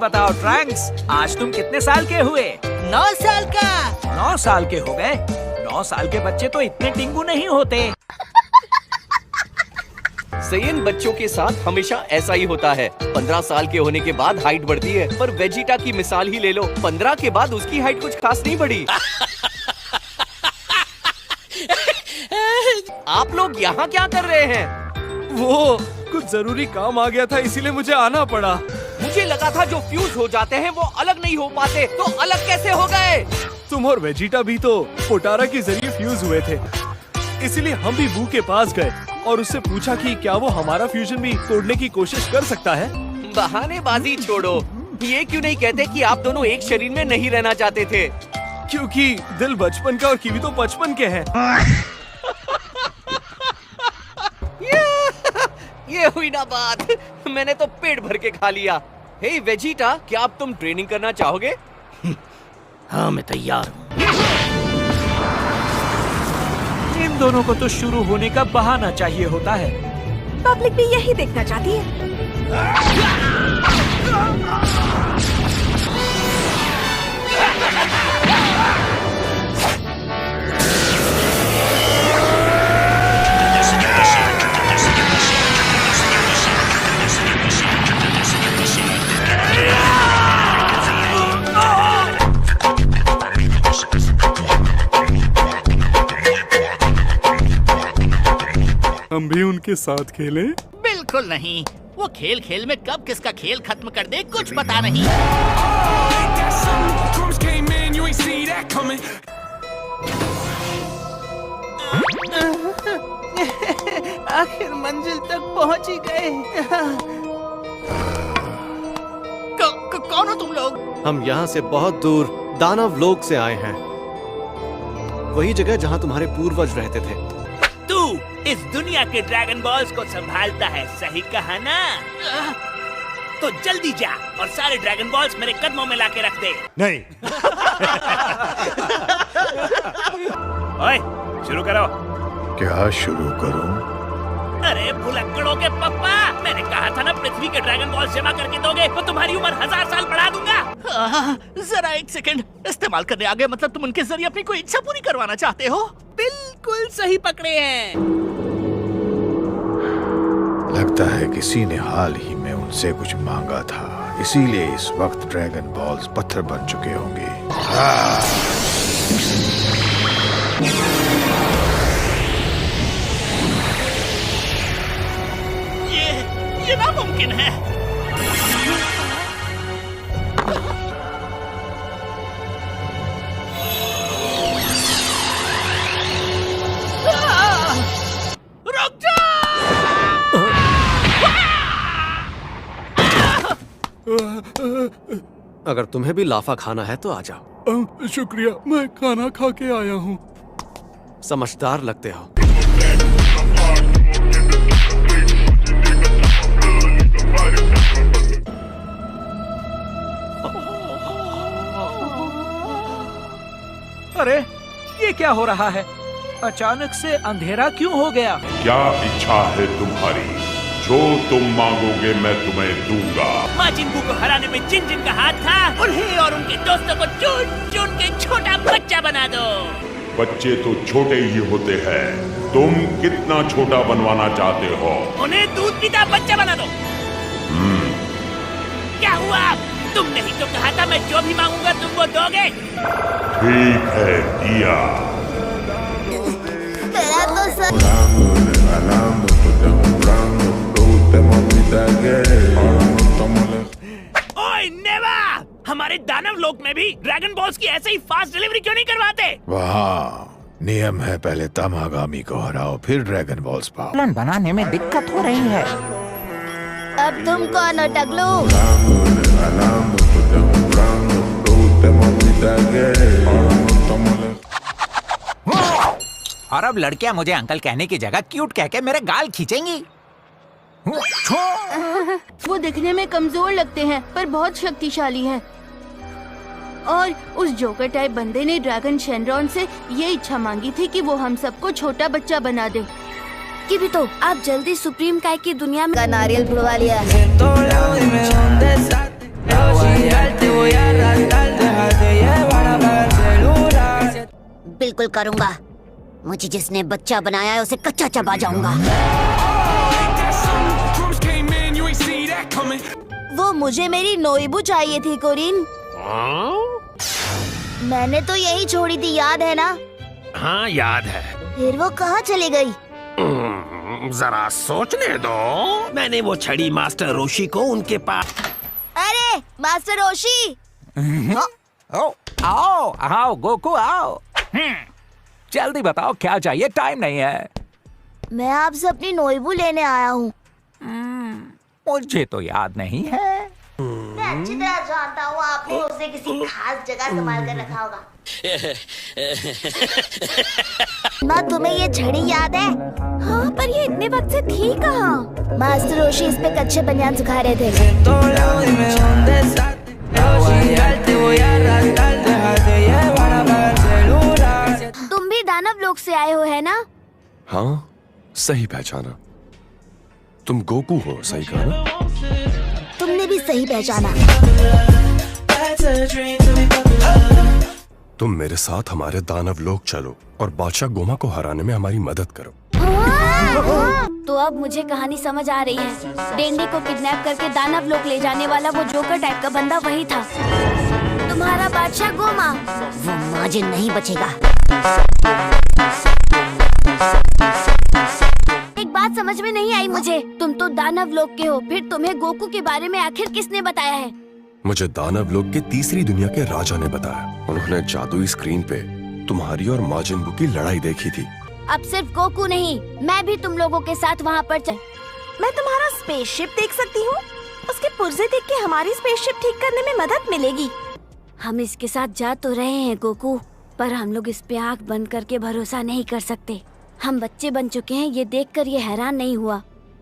बताओ ट्रैंक्स, आज तुम कितने साल के हुए? 9 साल का। 9 साल के हो गए? 9 साल के बच्चे तो इतने टिंगू नहीं होते। सेयन बच्चों के साथ हमेशा ऐसा ही होता है। 15 साल के होने के बाद हाइट बढ़ती है, पर वेजिटा की मिसाल ही ले लो, 15 के बाद उसकी हाइट कुछ खास नहीं बढ़ी। आप लोग यहाँ क्या कर रहे हैं? वो कुछ जरूरी काम आ गया था, इसीलिए मुझे आना पड़ा। मुझे लगा था जो फ्यूज हो जाते हैं वो अलग नहीं हो पाते, तो अलग कैसे हो गए? तुम और वेजिटा भी तो पोटारा के जरिए फ्यूज हुए थे, इसीलिए हम भी बू के पास गए और उससे पूछा कि क्या वो हमारा फ्यूजन भी तोड़ने की कोशिश कर सकता है। बहानेबाजी छोड़ो, ये क्यों नहीं कहते कि आप दोनों एक शरीर में नहीं रहना चाहते थे? क्योंकि दिल बचपन का और कीवी तो बचपन के हैं। ये हुई ना बात, मैंने तो पेट भर के खा लिया। हे वेजिटा, क्या आप तुम ट्रेनिंग करना चाहोगे? हाँ, मैं तैयार हूँ। इन दोनों को तो शुरू होने का बहाना चाहिए होता है। पब्लिक भी यही देखना चाहती है। हम भी उनके साथ खेलें? बिल्कुल नहीं, वो खेल खेल में कब किसका खेल खत्म कर दे कुछ पता नहीं। आखिर मंजिल तक पहुंच ही गए। कौन हो तुम लोग? हम यहाँ से बहुत दूर दानव लोक से आए हैं, वही जगह जहाँ तुम्हारे पूर्वज रहते थे। तू इस दुनिया के ड्रैगन बॉल्स को संभालता है, सही कहा ना? तो जल्दी जा और सारे ड्रैगन बॉल्स मेरे कदमों में लाके रख दे। नहीं। ओए, शुरू करो। क्या शुरू करूं? अरे भुलक्कड़ों के पप्पा, मैंने कहा था ना पृथ्वी के ड्रैगन बॉल्स जमा करके दोगे तो तुम्हारी उम्र 1000 साल बढ़ा दूंगा। जरा एक सेकंड, इस्तेमाल करने आ गए मतलब तुम उनके जरिए अपनी कोई इच्छा पूरी करवाना चाहते हो? बिल्कुल सही पकड़े हैं। लगता है किसी ने हाल ही में उनसे कुछ मांगा था, इसीलिए इस वक्त ड्रैगन बॉल्स पत्थर बन चुके होंगे। ये नामुमकिन है। रुक जा! अगर तुम्हें भी लाफा खाना है तो आ जाओ। शुक्रिया, मैं खाना खा के आया हूँ। समझदार लगते हो। अरे ये क्या हो रहा है? अचानक से अंधेरा क्यों हो गया? क्या इच्छा है तुम्हारी? जो तुम मांगोगे मैं तुम्हें दूंगा। माँ जिंबू को हराने में जिन जिन का हाथ था, उन्हें और उनके दोस्तों को चुन चुन के छोटा बच्चा बना दो। बच्चे तो छोटे ही होते हैं, तुम कितना छोटा बनवाना चाहते हो? उन्हें दूध पीता बच्चा बना दो। क्या हुआ? तुमने ही तो कहा था मैं जो भी मांगूंगा तुम वो दोगे। ठीक है, दिया। तेरा तो सर... ओए नेवा, हमारे दानव लोक में भी ड्रैगन बॉल्स की ऐसे ही फास्ट डिलीवरी क्यों नहीं करवाते? वहाँ नियम है, पहले तमागामी को हराओ फिर ड्रैगन बॉल्स पाओ। प्लान बनाने में दिक्कत हो रही है। अब तुम कौन हो टगलू? और अब लड़कियां मुझे अंकल कहने की जगह क्यूट कह के मेरे गाल खींचेंगी। वो दिखने में कमजोर लगते हैं पर बहुत शक्तिशाली हैं। और उस जोकर टाइप बंदे ने ड्रैगन शेनरॉन से ये इच्छा मांगी थी कि वो हम सबको छोटा बच्चा बना दे। कि भी तो आप जल्दी सुप्रीम काय की दुनिया में नारियल बुड़वा लिया। बिल्कुल करूँगा। मुझे जिसने बच्चा बनाया है उसे कच्चा चबा जाऊंगा। वो मुझे मेरी नोइबू चाहिए थी कोरिन। मैंने तो यही छोड़ी थी, याद है ना? हाँ याद है। फिर वो कहाँ चली गई? जरा सोचने दो। मैंने वो छड़ी मास्टर रोशी को उनके पास। अरे मास्टर रोशी! आओ आओ गोकू आओ। जल्दी बताओ क्या चाहिए, टाइम नहीं है। मैं आपसे अपनी नोइबू लेने आया हूँ। मुझे तो याद नहीं है। मैं अच्छी तरह जानता हूँ आपने उसे किसी खास जगह संभाल कर रखा होगा। माँ तुम्हें ये छड़ी याद है? हाँ पर ये इतने वक्त से थी कहाँ? मास्टर रोशी इस पे कच्चे बनियान सुखा रहे थे। तुम भी दानव लोक से आए हो है ना? हाँ सही पहचाना। तुम गोकू हो, सही कहा ना? तुमने भी सही पहचाना। तुम मेरे साथ हमारे दानव लोक चलो और बादशाह गोमा को हराने में हमारी मदद करो। तो अब मुझे कहानी समझ आ रही है। डेंडी को किडनैप करके दानव लोक ले जाने वाला वो जोकर टाइप का बंदा वही था। तुम्हारा बादशाह गोमा। वो माजिन नहीं बचेगा। एक बात समझ में नहीं आई मुझे। तुम तो दानव लोक के हो, फिर तुम्हें गोकू के बारे में आखिर किसने बताया है? मुझे दानव लोक के तीसरी दुनिया के राजा ने बताया। उन्होंने जादुई स्क्रीन पे तुम्हारी और माजिन बू की लड़ाई देखी थी। अब सिर्फ गोकू नहीं, मैं भी तुम लोगों के साथ वहाँ पर मैं तुम्हारा स्पेसशिप देख सकती हूँ? उसके पुर्जे देख के हमारी स्पेसशिप ठीक करने में मदद मिलेगी। हम इसके साथ जा तो रहे हैं गोकू, पर हम लोग इस पे आँख बंद करके भरोसा नहीं कर सकते। हम बच्चे बन चुके हैं, ये देखकर ये हैरान नहीं हुआ।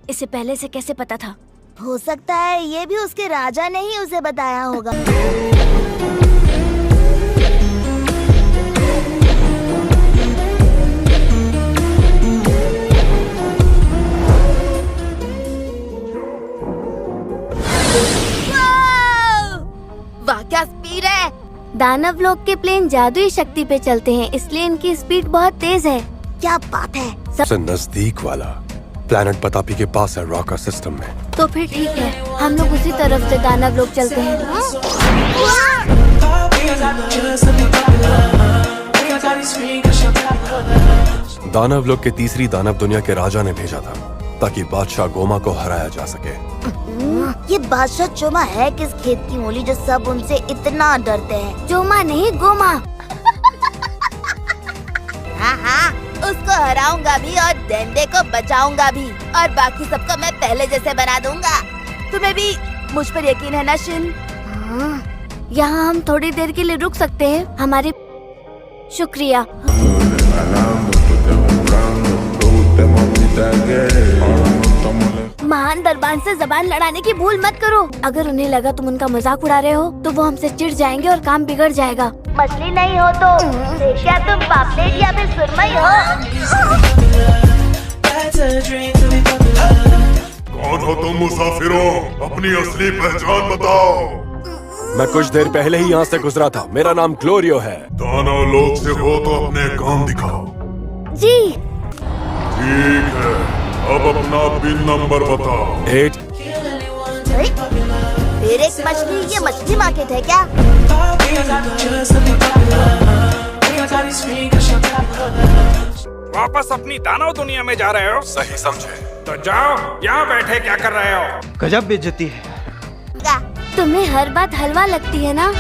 इसे पहले से कैसे पता था? हो सकता है ये भी उसके राजा ने ही उसे बताया होगा। वाह क्या स्पीड है! दानव लोग के प्लेन जादुई शक्ति पे चलते हैं, इसलिए इनकी स्पीड बहुत तेज है। क्या बात है! सबसे नजदीक वाला प्लैनेट पतापी के पास है रॉकर सिस्टम में। तो फिर ठीक है, हम लोग उसी तरफ से दानव लोग चलते हैं। दानव लोग के तीसरी दानव दुनिया के राजा ने भेजा था ताकि बादशाह गोमा को हराया जा सके। ये बादशाह चोमा है किस खेत की मूली जो सब उनसे इतना डरते हैं? चोमा नहीं गोमा। हाँ हाँ, उसको हराऊंगा भी और डेंडे को बचाऊंगा भी, और बाकी सबको मैं पहले जैसे बना दूंगा। तुम्हें भी मुझ पर यकीन है ना शिन? यहाँ हम थोड़ी देर के लिए रुक सकते हैं? हमारी शुक्रिया। महान दरबान से जबान लड़ाने की भूल मत करो। अगर उन्हें लगा तुम उनका मजाक उड़ा रहे हो तो वो हमसे चिढ़ जाएंगे और काम बिगड़ जाएगा। मछली नहीं हो तो क्या तुम पापलेट या फिर सुरमई हो? कौन हो तुम मुसाफिरों? अपनी असली पहचान बताओ। मैं कुछ देर पहले ही यहाँ से गुजरा था। मेरा नाम ग्लोरियो है। दानव लोक से हो तो अपने काम दिखाओ। जी ठीक है, अब अपना पिन नंबर बताओ। 8। फिर एक मछली, ये मछली मार्केट है क्या? वापस अपनी दानव दुनिया में जा रहे हो? सही समझे। तो जाओ, यहाँ बैठे क्या कर रहे हो? गजब बेइज्जती है। तुम्हें हर बात हलवा लगती है ना?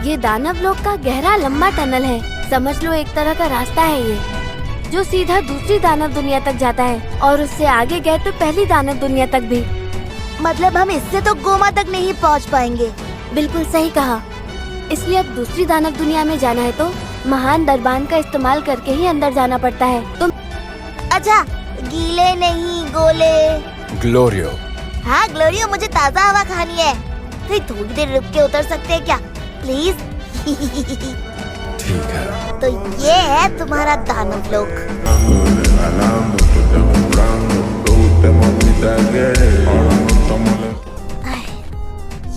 ये दानव लोक का गहरा लंबा टनल है, समझ लो एक तरह का रास्ता है ये, जो सीधा दूसरी दानव दुनिया तक जाता है, और उससे आगे गए तो पहली दानव दुनिया तक भी। मतलब हम इससे तो गोमा तक नहीं पहुंच पाएंगे। बिल्कुल सही कहा। इसलिए अब दूसरी दानव दुनिया में जाना है तो महान दरबान का इस्तेमाल करके ही अंदर जाना पड़ता है। तुम अच्छा गीले नहीं गोले। ग्लोरियो। हाँ ग्लोरियो, मुझे ताज़ा हवा खानी है। कहीं थोड़ी देर रुक के उतर सकते हैं क्या प्लीज? ठीक है। तो ये है तुम्हारा दानव लोक।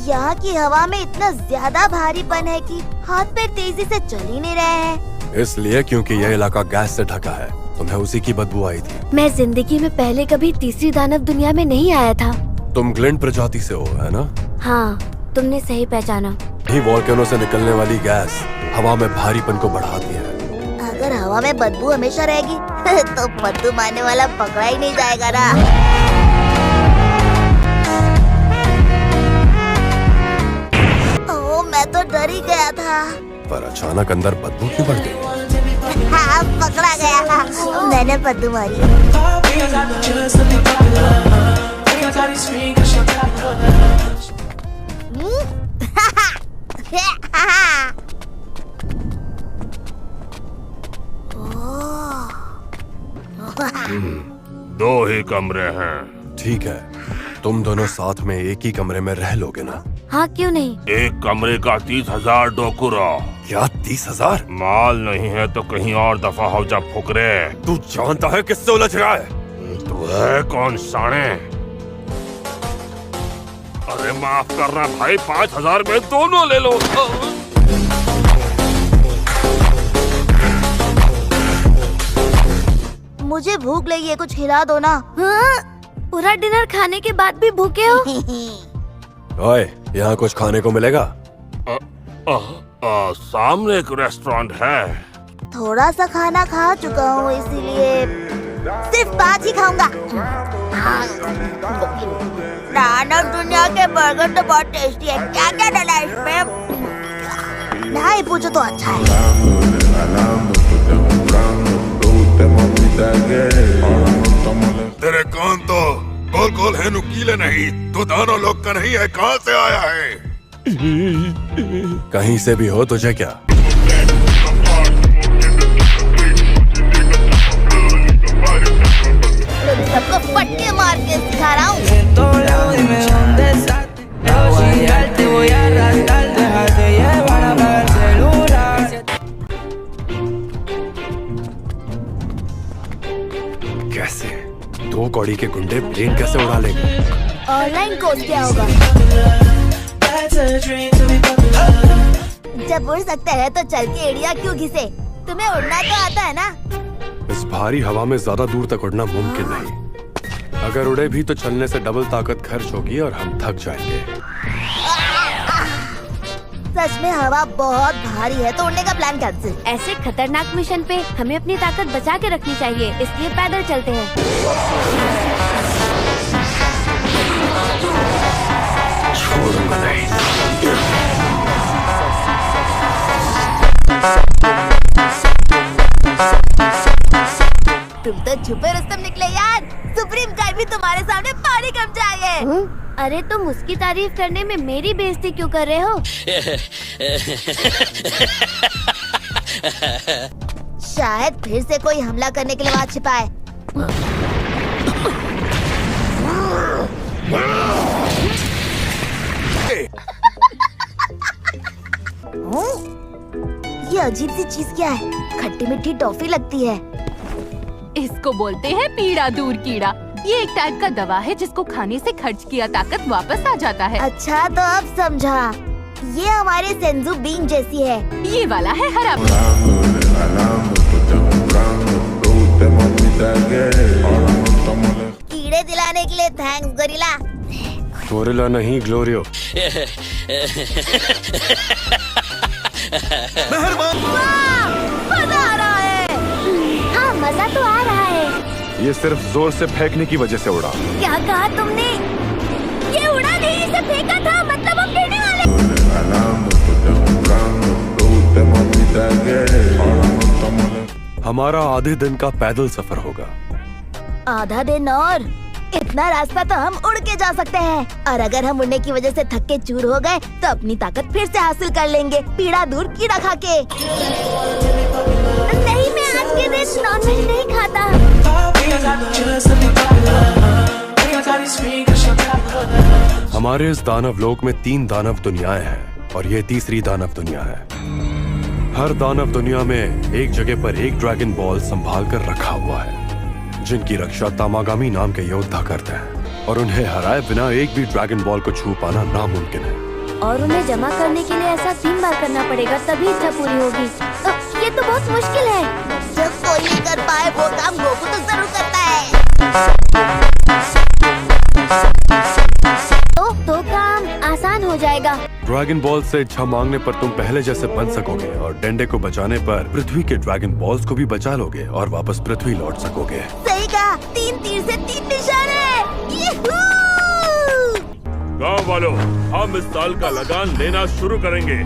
यहाँ यहाँ की हवा में इतना ज्यादा भारीपन है कि हाथ पैर तेजी से चल ही नहीं रहे हैं। इसलिए क्योंकि यह इलाका गैस से ढका है। तुम्हें उसी की बदबू आई थी। मैं जिंदगी में पहले कभी तीसरी दानव दुनिया में नहीं आया था। तुम ग्लिंड प्रजाति से हो, है ना? हाँ, तुमने सही पहचाना। ही वोल्केनो से निकलने वाली गैस हवा में भारीपन को बढ़ाती है। अगर हवा में बदबू हमेशा रहेगी तो बदबू मारने वाला पकड़ा ही नहीं जाएगा ना। ओह, मैं तो डर ही गया था। पर अचानक अंदर बदबू क्यों बढ़ गई? हाँ, पकड़ा गया। मैंने बदबू मारी। दो ही कमरे हैं। ठीक है, तुम दोनों साथ में एक ही कमरे में रह लोगे ना? हाँ, क्यों नहीं? एक कमरे का 30,000 डोकुरा। क्या 30,000? माल नहीं है तो कहीं और दफा हो जा फुकरे। तू जानता है किससे उलझ रहा है? तू है कौन साणे? अरे माफ करना भाई, 5,000 में दोनों ले लो। मुझे भूख लगी है, कुछ खिला दो ना। हाँ? पूरा डिनर खाने के बाद भी भूखे हो? ओए, यहाँ कुछ खाने को मिलेगा? सामने एक रेस्टोरेंट है। थोड़ा सा खाना खा चुका हूँ, इसीलिए सिर्फ 5 ही खाऊंगा। दानव दुनिया के बर्गर तो बहुत टेस्टी है। क्या क्या डाला है इसमें? नहीं पूछो तो अच्छा है। तेरे कान तो गोल गोल है, नुकीले नहीं। तू दानव लोग का नहीं है, कहाँ से आया है? कहीं से भी हो, तुझे क्या? सबको पटके मार के सिखा रहा हूँ। कैसे? 2 कौड़ी के गुंडे प्लेन कैसे उड़ा लेंगे? ऑनलाइन कोर्स क्या होगा? जब उड़ सकते हैं तो चल के एड़िया क्यों घिसे? तुम्हें उड़ना तो आता है ना? इस भारी हवा में ज्यादा दूर तक उड़ना मुमकिन नहीं। अगर उड़े भी तो चलने से डबल ताकत खर्च होगी और हम थक जाएंगे। सच में हवा बहुत भारी है, तो उड़ने का प्लान कैंसिल। ऐसे खतरनाक मिशन पे हमें अपनी ताकत बचा के रखनी चाहिए, इसलिए पैदल चलते हैं। छोड़ूंगा नहीं। तुम तो छुपे रुस्तम निकले यार। सुप्रीम कोर्ट भी तुम्हारे सामने पानी कम जाएंगे। अरे तुम उसकी तारीफ करने में मेरी बेइज्जती क्यों कर रहे हो? शायद फिर से कोई हमला करने के लिए वहाँ छिपा है। ये अजीब सी चीज क्या है? खट्टी मीठी टॉफी लगती है। इसको बोलते हैं पीड़ा दूर कीड़ा। ये एक टाइप का दवा है जिसको खाने से खर्च किया ताकत वापस आ जाता है। अच्छा, तो अब समझा। ये हमारे सेंजू बीन जैसी है। ये वाला है हरा। कीड़े दिलाने के लिए थैंक्स गोरिल्ला। गोरिल्ला नहीं, ग्लोरियो। मजा आ रहा है। हाँ, मजा तो आ रहा है। ये सिर्फ जोर से फेंकने की वजह से उड़ा। क्या कहा तुमने? ये उड़ा नहीं, इसे फेंका था, मतलब हम गिरने वाले। हमारा आधे दिन का पैदल सफर होगा। आधा दिन और? इतना रास्ता तो हम उड़ के जा सकते हैं। और अगर हम उड़ने की वजह से थक के चूर हो गए तो अपनी ताकत फिर से हासिल कर लेंगे, पीड़ा दूर कीड़ा खा के। नहीं, मैं आज के दिन नॉनवेज नहीं खाता। हमारे इस दानव लोक में 3 दानव दुनियाएं हैं और ये तीसरी दानव दुनिया है। हर दानव दुनिया में एक जगह पर एक ड्रैगन बॉल संभाल कर रखा हुआ है, जिनकी रक्षा तामागामी नाम के योद्धा करते हैं और उन्हें हराए बिना एक भी ड्रैगन बॉल को छू पाना नामुमकिन है। और उन्हें जमा करने के लिए ऐसा 3 बार करना पड़ेगा, तभी इच्छा पूरी होगी। ये तो बहुत मुश्किल है। जब कोई नहीं कर पाए वो काम गोकू तो जरूर करता है। तो काम आसान हो जाएगा। ड्रैगन बॉल से इच्छा मांगने पर तुम पहले जैसे बन सकोगे और डेंडे को बचाने पर पृथ्वी के ड्रैगन बॉल्स को भी बचा लोगे और वापस पृथ्वी लौट सकोगे। सही कहा, 3 तीर से 3 निशाने। यहू! गाँव वालों, हम इस साल का लगान लेना शुरू करेंगे।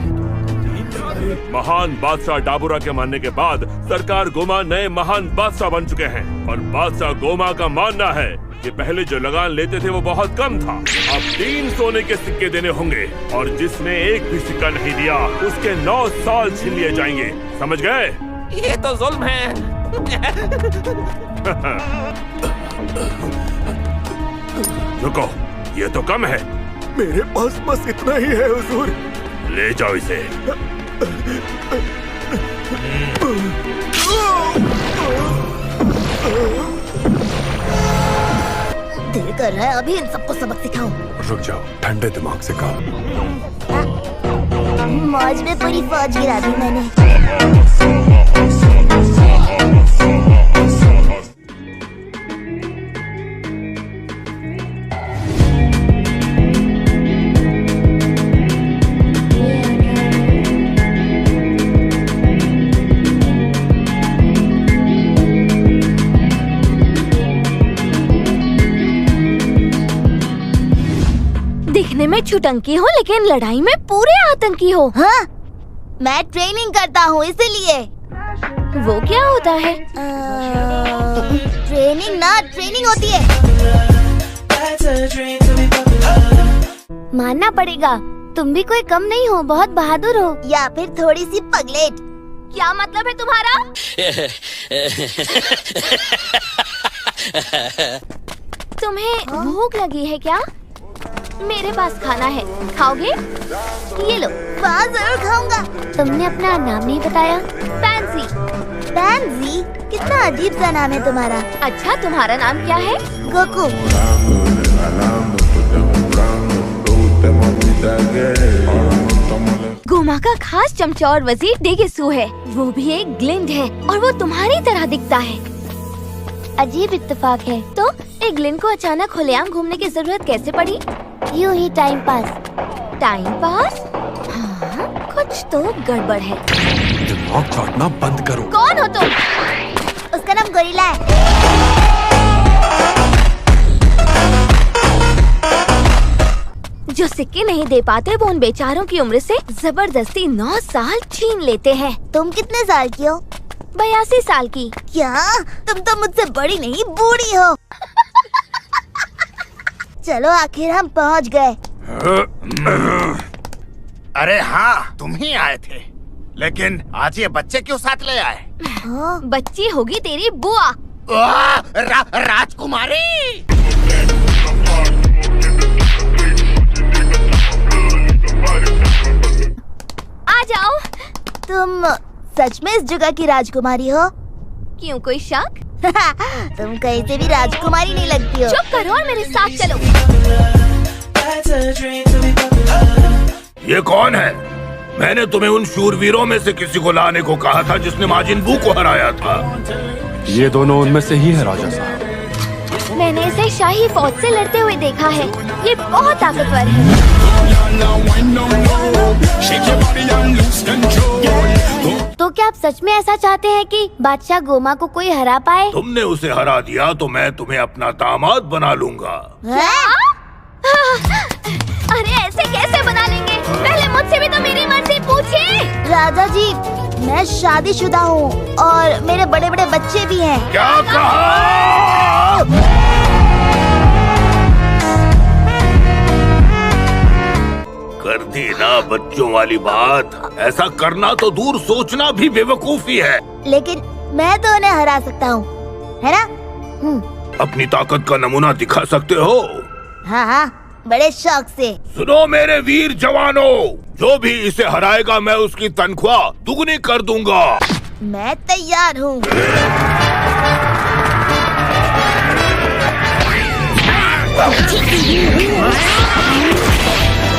महान बादशाह डाबुरा के मानने के बाद सरकार गोमा नए महान बादशाह बन चुके हैं और बादशाह गोमा का मानना है कि पहले जो लगान लेते थे वो बहुत कम था। अब 3 सोने के सिक्के देने होंगे और जिसने एक भी सिक्का नहीं दिया उसके 9 साल छीन लिए जाएंगे। समझ गए? ये तो जुल्म है। रुको, ये तो कम है। मेरे पास बस इतना ही है हुजूर। ले जाओ इसे। दिल कर रहा है अभी इन सबको सबक सिखाऊं। रुक जाओ, ठंडे दिमाग से काम। मौज में पूरी फौज गिरा दी मैंने। दिखने में छुटंकी हो लेकिन लड़ाई में पूरे आतंकी हो। हाँ? मैं ट्रेनिंग करता हूँ इसीलिए। वो क्या होता है? ट्रेनिंग होती है। मानना पड़ेगा, तुम भी कोई कम नहीं हो, बहुत बहादुर हो। या फिर थोड़ी सी पगलेट। क्या मतलब है तुम्हारा? तुम्हें भूख लगी है क्या? मेरे पास खाना है, खाओगे? ये लो। वहाँ जरूर खाऊंगा। तुमने अपना नाम नहीं बताया। पैंसी। पैंसी? कितना अजीब सा नाम है तुम्हारा। अच्छा, तुम्हारा नाम क्या है? गोकू। गोमा का खास चमचा और वजीर डेगेसू है। वो भी एक ग्लिंड है और वो तुम्हारी तरह दिखता है। अजीब इत्तेफाक है। तो एक ग्लिंड को अचानक खुलेआम घूमने की जरूरत कैसे पड़ी? यूं ही टाइम पास। Time pass? हाँ, कुछ तो गड़बड़ है। दिमाग चाटना बंद करो। कौन हो तुम? उसका नाम गोरिल्ला है। जो सिक्के नहीं दे पाते वो उन बेचारों की उम्र से जबरदस्ती 9 साल छीन लेते हैं। तुम कितने साल की हो? 82 साल की। क्या? तुम तो मुझसे बड़ी नहीं बूढ़ी हो। चलो आखिर हम पहुंच गए। अरे हाँ, तुम ही आए थे। लेकिन आज ये बच्चे क्यों साथ ले आए? बच्ची होगी तेरी बुआ। राजकुमारी। आ जाओ। तुम सच में इस जगह की राजकुमारी हो? क्यों, कोई शक? तुम कहीं से भी राजकुमारी नहीं लगती हो। चुप करो और मेरे साथ चलो। ये कौन है? मैंने तुम्हें उन शूरवीरों में से किसी को लाने को कहा था जिसने माजिन बू को हराया था। ये दोनों उनमें से ही है राजा साहब। मैंने इसे शाही फौज से लड़ते हुए देखा है। ये बहुत ताकतवर है। तो क्या आप सच में ऐसा चाहते हैं कि बादशाह गोमा को कोई हरा पाए? तुमने उसे हरा दिया तो मैं तुम्हें अपना दामाद बना लूंगा। अरे ऐसे कैसे बना लेंगे? पहले मुझसे भी तो मेरी मर्जी पूछिए। राजा जी, मैं शादीशुदा हूँ और मेरे बड़े बड़े बच्चे भी हैं। क्या कहा? कर दी ना बच्चों वाली बात। ऐसा करना तो दूर, सोचना भी बेवकूफी है। लेकिन मैं तो उन्हें हरा सकता हूँ, है ना? अपनी ताकत का नमूना दिखा सकते हो? हाँ हाँ, बड़े शौक से। सुनो मेरे वीर जवानों, जो भी इसे हराएगा मैं उसकी तनख्वाह दुगनी कर दूंगा। मैं तैयार हूँ।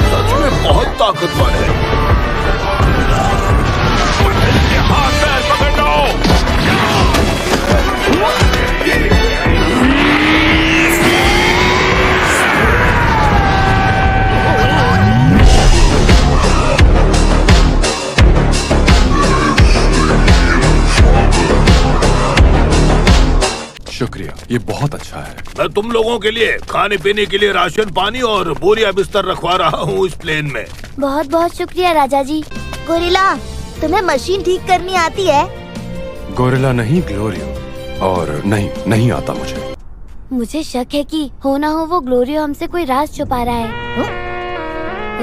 सच में बहुत ताकतवर है। हाथ पैर पकड़ लो। शुक्रिया, ये बहुत अच्छा है। मैं तुम लोगों के लिए खाने पीने के लिए राशन पानी और बोरिया बिस्तर रखवा रहा हूँ इस प्लेन में। बहुत बहुत शुक्रिया राजा जी। गोरिल्ला, तुम्हें मशीन ठीक करनी आती है? गोरिल्ला नहीं, ग्लोरियो। और नहीं आता मुझे। मुझे शक है कि हो ना हो वो ग्लोरियो हमसे कोई राज छुपा रहा है।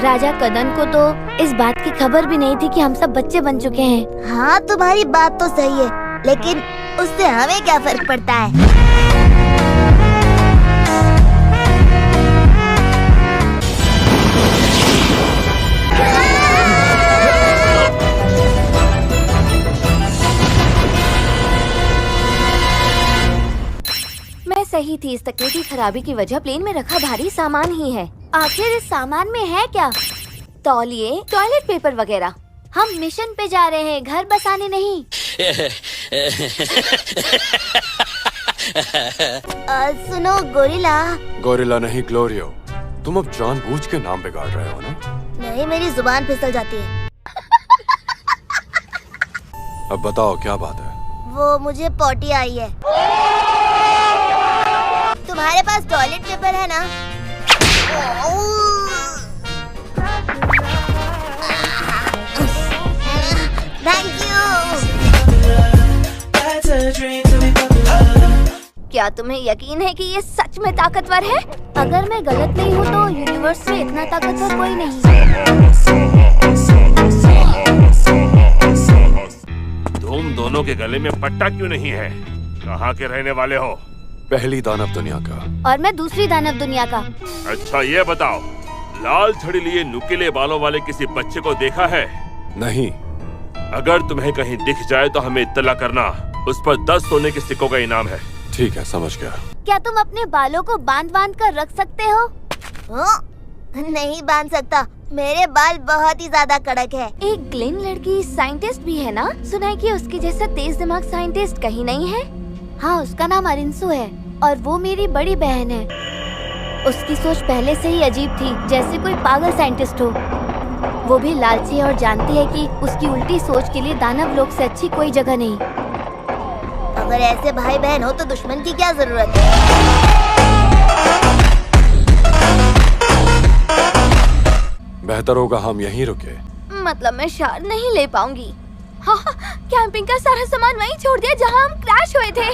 राजा कदन को तो इस बात की खबर भी नहीं थी कि हम सब बच्चे बन चुके हैं। हाँ, तुम्हारी बात तो सही है, लेकिन उससे हमें क्या फर्क पड़ता है? मैं सही थी, इस तकनीकी खराबी की वजह प्लेन में रखा भारी सामान ही है। आखिर इस सामान में है क्या? तौलिए, टॉयलेट पेपर वगैरह। हम मिशन पे जा रहे हैं, घर बसाने नहीं। सुनो गोरिल्ला। गोरिल्ला नहीं, ग्लोरियो। तुम अब जानबूझ के नाम बिगाड़ रहे हो ना? नहीं, मेरी जुबान फिसल जाती है। अब बताओ क्या बात है? वो मुझे पॉटी आई है। तुम्हारे पास टॉयलेट पेपर है ना? Thank you. क्या तुम्हें यकीन है कि ये सच में ताकतवर है? अगर मैं गलत नहीं हूँ तो यूनिवर्स में इतना ताकतवर कोई नहीं। तुम दोनों के गले में पट्टा क्यों नहीं है? कहाँ के रहने वाले हो? पहली दानव दुनिया का। और मैं दूसरी दानव दुनिया का। अच्छा ये बताओ, लाल छड़ी लिए नुकीले बालों वाले किसी बच्चे को देखा है? नहीं। अगर तुम्हें कहीं दिख जाए तो हमें इत्तला करना। उस पर 10 सोने के सिक्कों का इनाम है। ठीक है, समझ गया। क्या तुम अपने बालों को बांध कर रख सकते हो? नहीं बांध सकता, मेरे बाल बहुत ही ज्यादा कड़क है। एक ग्लिन लड़की साइंटिस्ट भी है ना? सुना है कि उसके जैसा तेज दिमाग साइंटिस्ट कहीं नहीं है। हाँ, उसका नाम अरिंसू है और वो मेरी बड़ी बहन है। उसकी सोच पहले से ही अजीब थी, जैसे कोई पागल साइंटिस्ट हो। वो भी लालची है और जानती है कि उसकी उल्टी सोच के लिए दानव लोक से अच्छी कोई जगह नहीं। अगर ऐसे भाई बहन हो तो दुश्मन की क्या जरूरत है? बेहतर होगा हम यहीं रुके। मतलब मैं शार नहीं ले पाऊंगी। हाँ, कैंपिंग का सारा सामान वहीं छोड़ दिया जहाँ हम क्रैश हुए थे।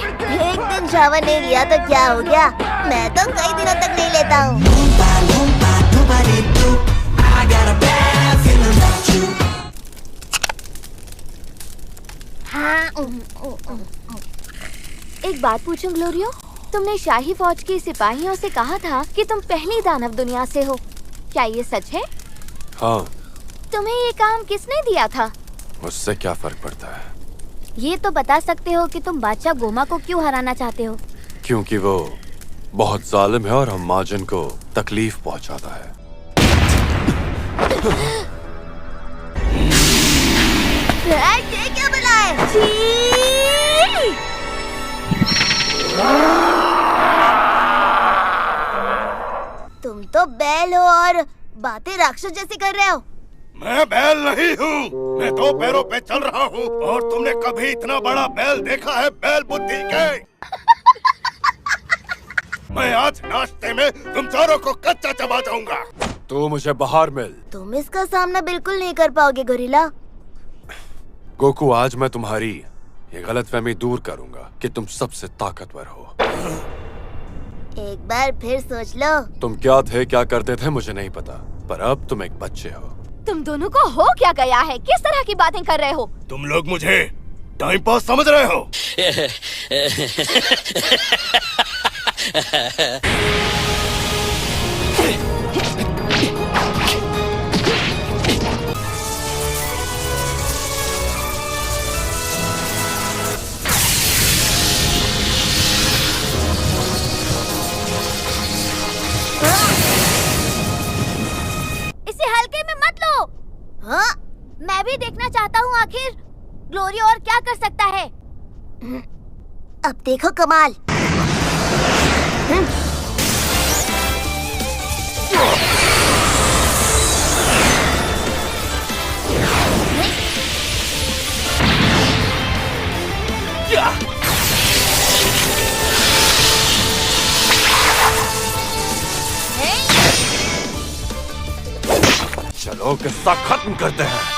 एक दिन शावर नहीं लिया तो क्या हो गया? मैं तो कई दिनों तक नहीं लेता हूँ। एक बात पूछूं ग्लोरियो, तुमने शाही फौज के सिपाहियों से कहा था कि तुम पहली दानव दुनिया से हो, क्या ये सच है? हाँ। तुम्हें ये काम किसने दिया था? उससे क्या फर्क पड़ता है? ये तो बता सकते हो कि तुम बादशाह गोमा को क्यों हराना चाहते हो? क्योंकि वो बहुत जालिम है और हम माजन को तकलीफ पहुंचाता है। ये क्या बला है? तुम तो बैल हो और बातें राक्षस जैसी कर रहे हो। मैं बैल नहीं हूँ, मैं 2 पैरों पे चल रहा हूँ। और तुमने कभी इतना बड़ा बैल देखा है? बैल बुद्धि के। मैं आज नाश्ते में तुम चारों को कच्चा चबा जाऊंगा। तू मुझे बाहर मिल। तुम इसका सामना बिल्कुल नहीं कर पाओगे गोरिल्ला। गोकू, आज मैं तुम्हारी ये गलतफहमी दूर करूंगा कि तुम सबसे ताकतवर हो। एक बार फिर सोच लो। तुम क्या थे, क्या करते थे मुझे नहीं पता, पर अब तुम एक बच्चे हो। तुम दोनों को हो क्या गया है? किस तरह की बातें कर रहे हो? तुम लोग मुझे टाइम पास समझ रहे हो? इसे हल्के में मत लो। हाँ? मैं भी देखना चाहता हूँ आखिर ग्लोरी और क्या कर सकता है। अब देखो कमाल। चलो किस्सा खत्म करते हैं।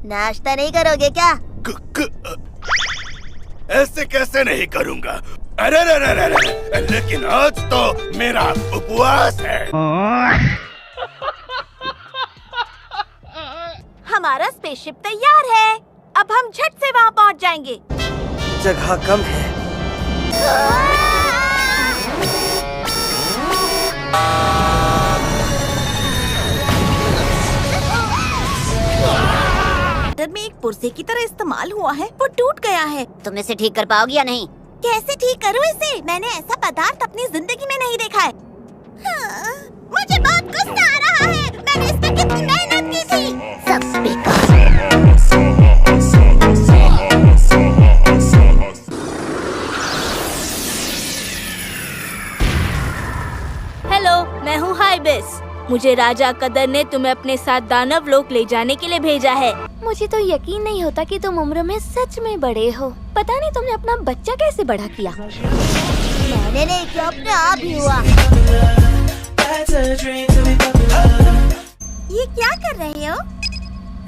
नाश्ता नहीं करोगे क्या? ऐसे कैसे नहीं करूँगा? अरे लेकिन आज तो मेरा उपवास है। हमारा स्पेसशिप तैयार है। अब हम झट से वहाँ पहुँच जाएंगे। जगह कम है। में एक पुर्जे की तरह इस्तेमाल हुआ है, वो टूट गया है। तुम इसे ठीक कर पाओगी या नहीं? कैसे ठीक करूँ इसे? मैंने ऐसा पदार्थ अपनी जिंदगी में नहीं देखा है। हाँ, मुझे बहुत गुस्सा आ रहा है। मैंने इस पे कितनी मेहनत की थी। सब बेकार। हेलो, मैं हूँ हाइबिस। मुझे राजा कदर ने तुम्हें अपने साथ दानव लोक ले जाने के लिए भेजा है। मुझे तो यकीन नहीं होता कि तुम उम्र में सच में बड़े हो। पता नहीं तुमने अपना बच्चा कैसे बड़ा किया। मैंने नहीं किया, अपने आप ही हुआ। ये क्या कर रहे हो?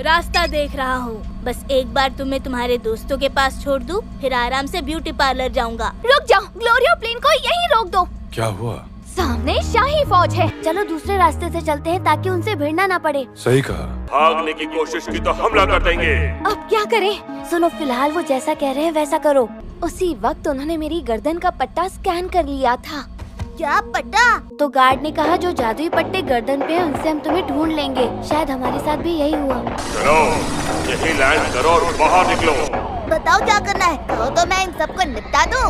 रास्ता देख रहा हूँ। बस एक बार तुम्हें तुम्हारे दोस्तों के पास छोड़ दूँ, फिर आराम से ब्यूटी पार्लर जाऊँगा। रुक जाओ, ग्लोरियो प्लेन को यहीं रोक दो। क्या हुआ? सामने शाही फौज है। चलो दूसरे रास्ते से चलते हैं ताकि उनसे भिड़ना ना पड़े। सही कहा। भागने की कोशिश की तो हमला कर देंगे। अब क्या करें? सुनो, फिलहाल वो जैसा कह रहे हैं वैसा करो। उसी वक्त उन्होंने मेरी गर्दन का पट्टा स्कैन कर लिया था। क्या पट्टा? तो गार्ड ने कहा जो जादुई पट्टे गर्दन पे हैं, उनसे हम तुम्हें ढूंढ लेंगे। शायद हमारे साथ भी यही हुआ। चलो यही लैंड करो और बाहर निकलो। बताओ क्या करना है? कहो तो मैं इन सबको निपटा दूं।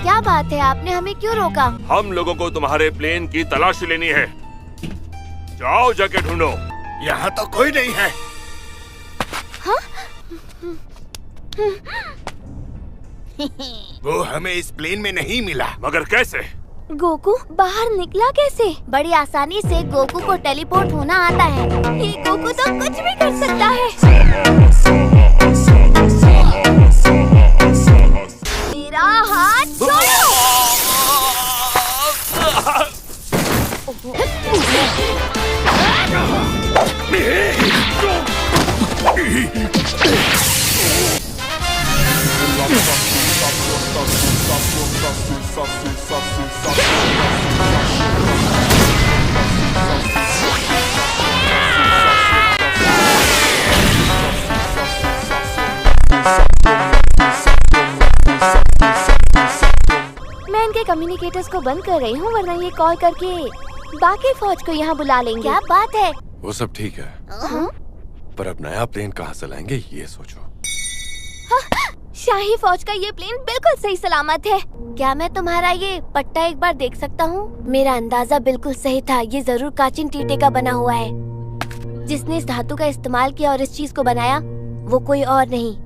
क्या बात है, आपने हमें क्यों रोका? हम लोगों को तुम्हारे प्लेन की तलाशी लेनी है। जाओ जाके ढूंढो। यहाँ तो कोई नहीं है। हाँ? वो हमें इस प्लेन में नहीं मिला। मगर कैसे? गोकू बाहर निकला कैसे? बड़ी आसानी से गोकू को टेलीपोर्ट होना आता है। ये गोकू तो कुछ भी कर सकता है। मेरा हाथ छोड़ो। मैं इनके कम्युनिकेटर्स को बंद कर रही हूँ, वरना ये कॉल करके बाकी फौज को यहाँ बुला लेंगे। क्या बात है? वो सब ठीक है। हाँ? पर अब नया प्लेन कहाँ से लाएंगे ये सोचो। हाँ, शाही फौज का ये प्लेन बिल्कुल सही सलामत है। क्या मैं तुम्हारा ये पट्टा एक बार देख सकता हूँ? मेरा अंदाजा बिल्कुल सही था। ये जरूर काचिन टीटे का बना हुआ है। जिसने इस धातु का इस्तेमाल किया और इस चीज को बनाया, वो कोई और नहीं,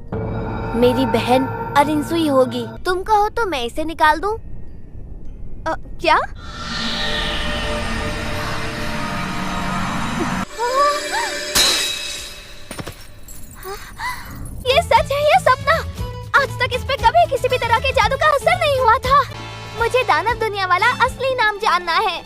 मेरी बहन अरिंसुई होगी। तुम कहो तो मैं इसे निकाल दूं? क्या? ये सच है या सपना? आज तक इस पे कभी किसी भी तरह के जादू का असर नहीं हुआ था। मुझे दानव दुनिया वाला असली नाम जानना है।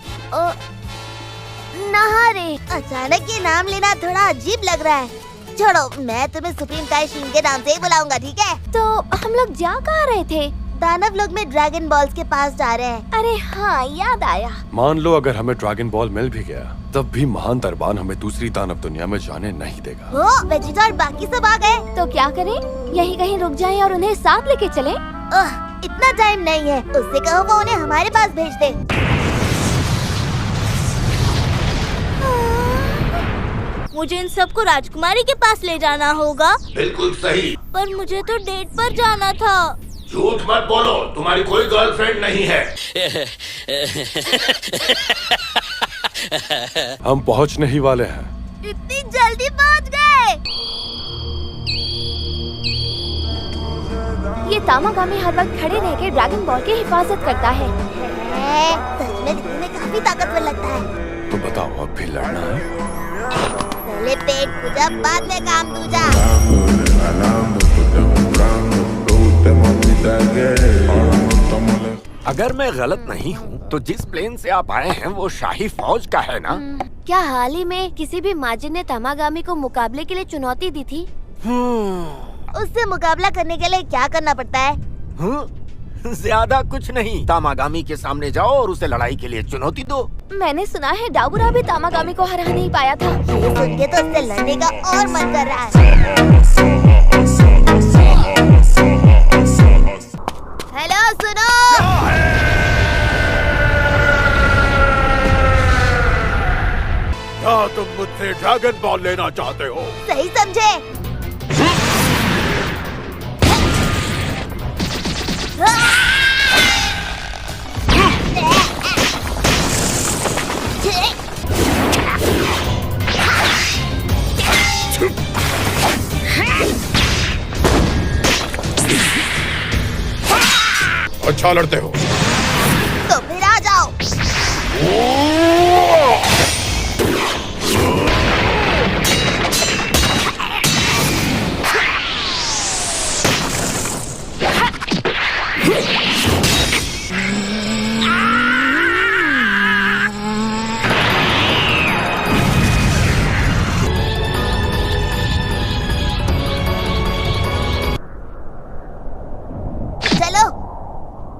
नहारे। अचानक ये नाम लेना थोड़ा अजीब लग रहा है। छोड़ो, मैं तुम्हें सुप्रीम काय शिन के नाम से ही बुलाऊंगा, ठीक है? तो हम लोग जा कहाँ रहे थे? दानव लोग में ड्रैगन बॉल्स के पास जा रहे हैं। अरे हाँ, याद आया। मान लो अगर हमें ड्रैगन बॉल मिल भी गया, तब भी महान दरबान हमें दूसरी दानव दुनिया में जाने नहीं देगा। ओ, वेजिटा और बाकी सब आ गए। तो क्या करें? यहीं कहीं रुक जाएं और उन्हें साथ लेके चलें? इतना टाइम नहीं है। उससे कहो वो उन्हें हमारे पास भेज दे। मुझे इन सबको राजकुमारी के पास ले जाना होगा। बिल्कुल सही। पर मुझे तो डेट पर जाना था। झूठ मत बोलो, तुम्हारी कोई गर्लफ्रेंड नहीं है। हम पहुंचने ही वाले हैं। इतनी जल्दी पहुंच गए। ये तामागामी हर वक्त खड़े रह के ड्रैगन बॉल की हिफाजत करता है। सच में दिखने में काफी ताकतवर लगता है। तो बताओ, अब भी लड़ना है? पहले पेट पूजा, बाद में काम दूजा। अगर मैं गलत नहीं हूँ तो जिस प्लेन से आप आए हैं वो शाही फौज का है ना? क्या हाल ही में किसी भी माजिद ने तामागामी को मुकाबले के लिए चुनौती दी थी? उससे मुकाबला करने के लिए क्या करना पड़ता है? ज्यादा कुछ नहीं, तामागामी के सामने जाओ और उसे लड़ाई के लिए चुनौती दो। मैंने सुना है डाबुरा भी तामागामी को हरा नहीं पाया था। ये सुन के तो उससे लड़ने का और मन कर रहा है। हेलो, सुनो। क्या तुम मुझसे ड्रैगन बॉल लेना चाहते हो? सही समझे। अच्छा लड़ते हो तो फिर आ जाओ। चलो,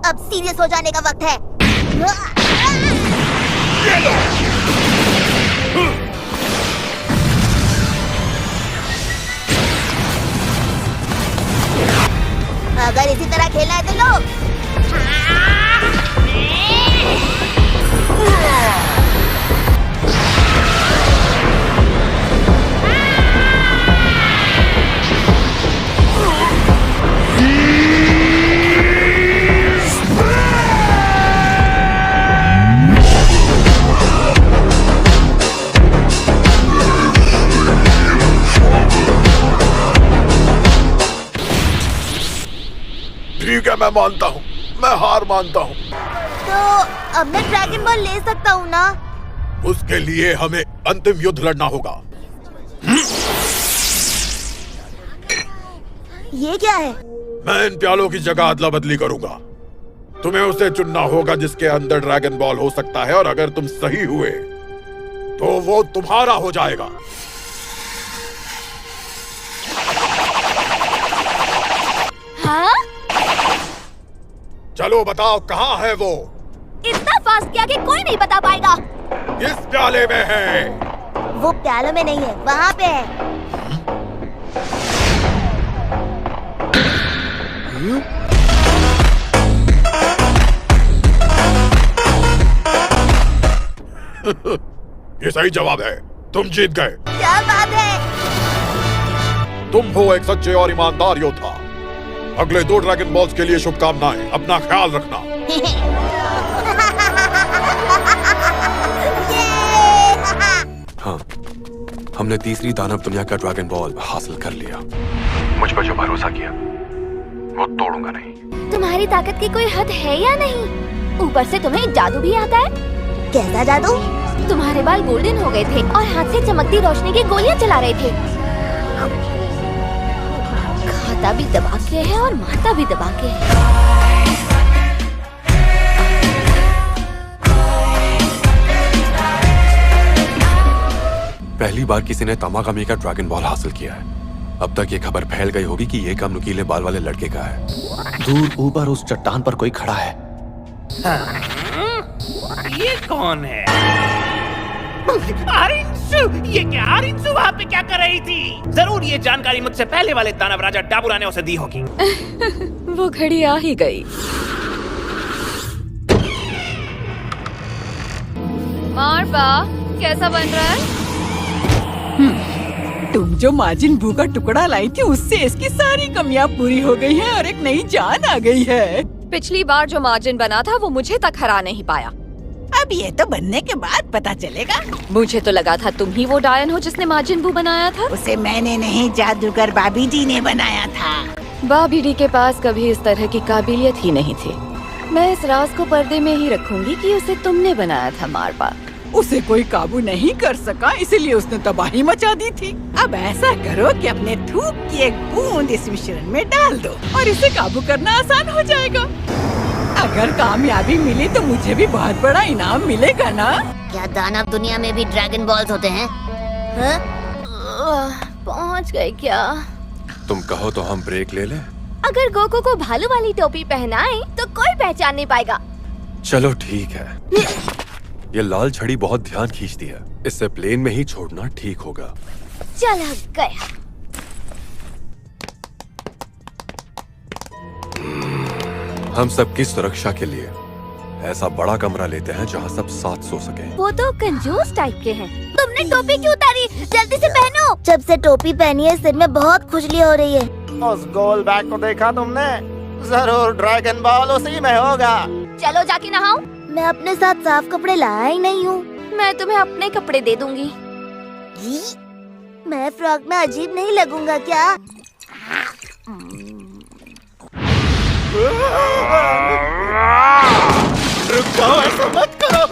अब सीरियस हो जाने का वक्त है। अगर इसी तरह खेलना है तो लो। ठीक है, मैं मानता हूँ, मैं हार मानता हूँ। तो अब मैं ड्रैगन बॉल ले सकता हूँ ना? उसके लिए हमें अंतिम युद्ध लड़ना होगा। ये क्या है? मैं इन प्यालों की जगह अदला बदली करूंगा। तुम्हें उसे चुनना होगा जिसके अंदर ड्रैगन बॉल हो सकता है, और अगर तुम सही हुए तो वो तुम्हारा हो जाएगा। हाँ? चलो बताओ, कहाँ है वो? इतना फास्ट किया कि कोई नहीं बता पाएगा। इस प्याले में है। वो प्यालों में नहीं है, वहाँ पे है। ये सही जवाब है, तुम जीत गए। क्या बात है? तुम हो एक सच्चे और ईमानदार योद्धा। अगले 2 ड्रैगन बॉल्स के लिए शुभकामनाएं। अपना ख्याल रखना। हाँ, हमने तीसरी दानव दुनिया का ड्रैगन बॉल हासिल कर लिया। मुझ पर जो भरोसा किया वो तोड़ूंगा नहीं। तुम्हारी ताकत की कोई हद है या नहीं? ऊपर से तुम्हें जादू भी आता है। कैसा जादू? तुम्हारे बाल गोल्डन हो गए थे और हाथ से चमकती रोशनी की गोलियां चला रहे थे। खाता भी दबा के है और मारता भी दबा के है। पहली बार किसी ने तमागामी का ड्रैगन बॉल हासिल किया है। अब तक ये खबर फैल गई होगी कि ये काम नुकीले बाल वाले लड़के का है। दूर ऊपर उस चट्टान पर कोई खड़ा है। ये कौन है? आरिंसु! ये क्या आरिंसु वहाँ पे क्या कर रही थी? जरूर ये जानकारी मुझसे पहले वाले दानव राजा डाबुरा ने उसे दी होगी। वो घड़ी आ ही गई। मारबा, कैसा बन रहा है? तुम जो माजिन बू का टुकड़ा लाई थी उससे इसकी सारी कमियां पूरी हो गई हैं और एक नई जान आ गई है। पिछली बार जो मार्जिन बना था वो मुझे तक हरा नहीं पाया। अब ये तो बनने के बाद पता चलेगा। मुझे तो लगा था तुम ही वो डायन हो जिसने मार्जिन बू बनाया था। उसे मैंने नहीं, जादूगर बाबी जी ने बनाया था। बाबी डी के पास कभी इस तरह की काबिलियत ही नहीं थी। मैं इस राज को पर्दे में ही रखूंगी कि उसे तुमने बनाया था मारबा। उसे कोई काबू नहीं कर सका, इसीलिए उसने तबाही मचा दी थी। अब ऐसा करो कि अपने थूक की एक बूंद इस मिश्रण में डाल दो और इसे काबू करना आसान हो जाएगा। अगर कामयाबी मिली तो मुझे भी बहुत बड़ा इनाम मिलेगा ना? क्या दानव दुनिया में भी ड्रैगन बॉल्स होते हैं? पहुंच गए क्या? तुम कहो तो हम ब्रेक ले लें? अगर गोकू को भालू वाली टोपी पहनाए तो कोई पहचान नहीं पाएगा। चलो ठीक है। ये लाल छड़ी बहुत ध्यान खींचती है, इससे प्लेन में ही छोड़ना ठीक होगा। चला गया। हम सबकी सुरक्षा के लिए ऐसा बड़ा कमरा लेते हैं जहाँ सब साथ सो सके। वो तो कंजूस टाइप के हैं। तुमने टोपी क्यों उतारी? जल्दी से पहनो। जब से टोपी पहनी है सिर में बहुत खुजली हो रही है। उस गोल बैग को देखा तुमने? जरूर ड्रैगन बॉल उसी में होगा। चलो जाके नहाओ। मैं अपने साथ साफ कपड़े लाया ही नहीं हूँ। मैं तुम्हें अपने कपड़े दे दूंगी। मैं फ्रॉक में अजीब नहीं लगूंगा क्या? रुक जाओ, ऐसा मत करो।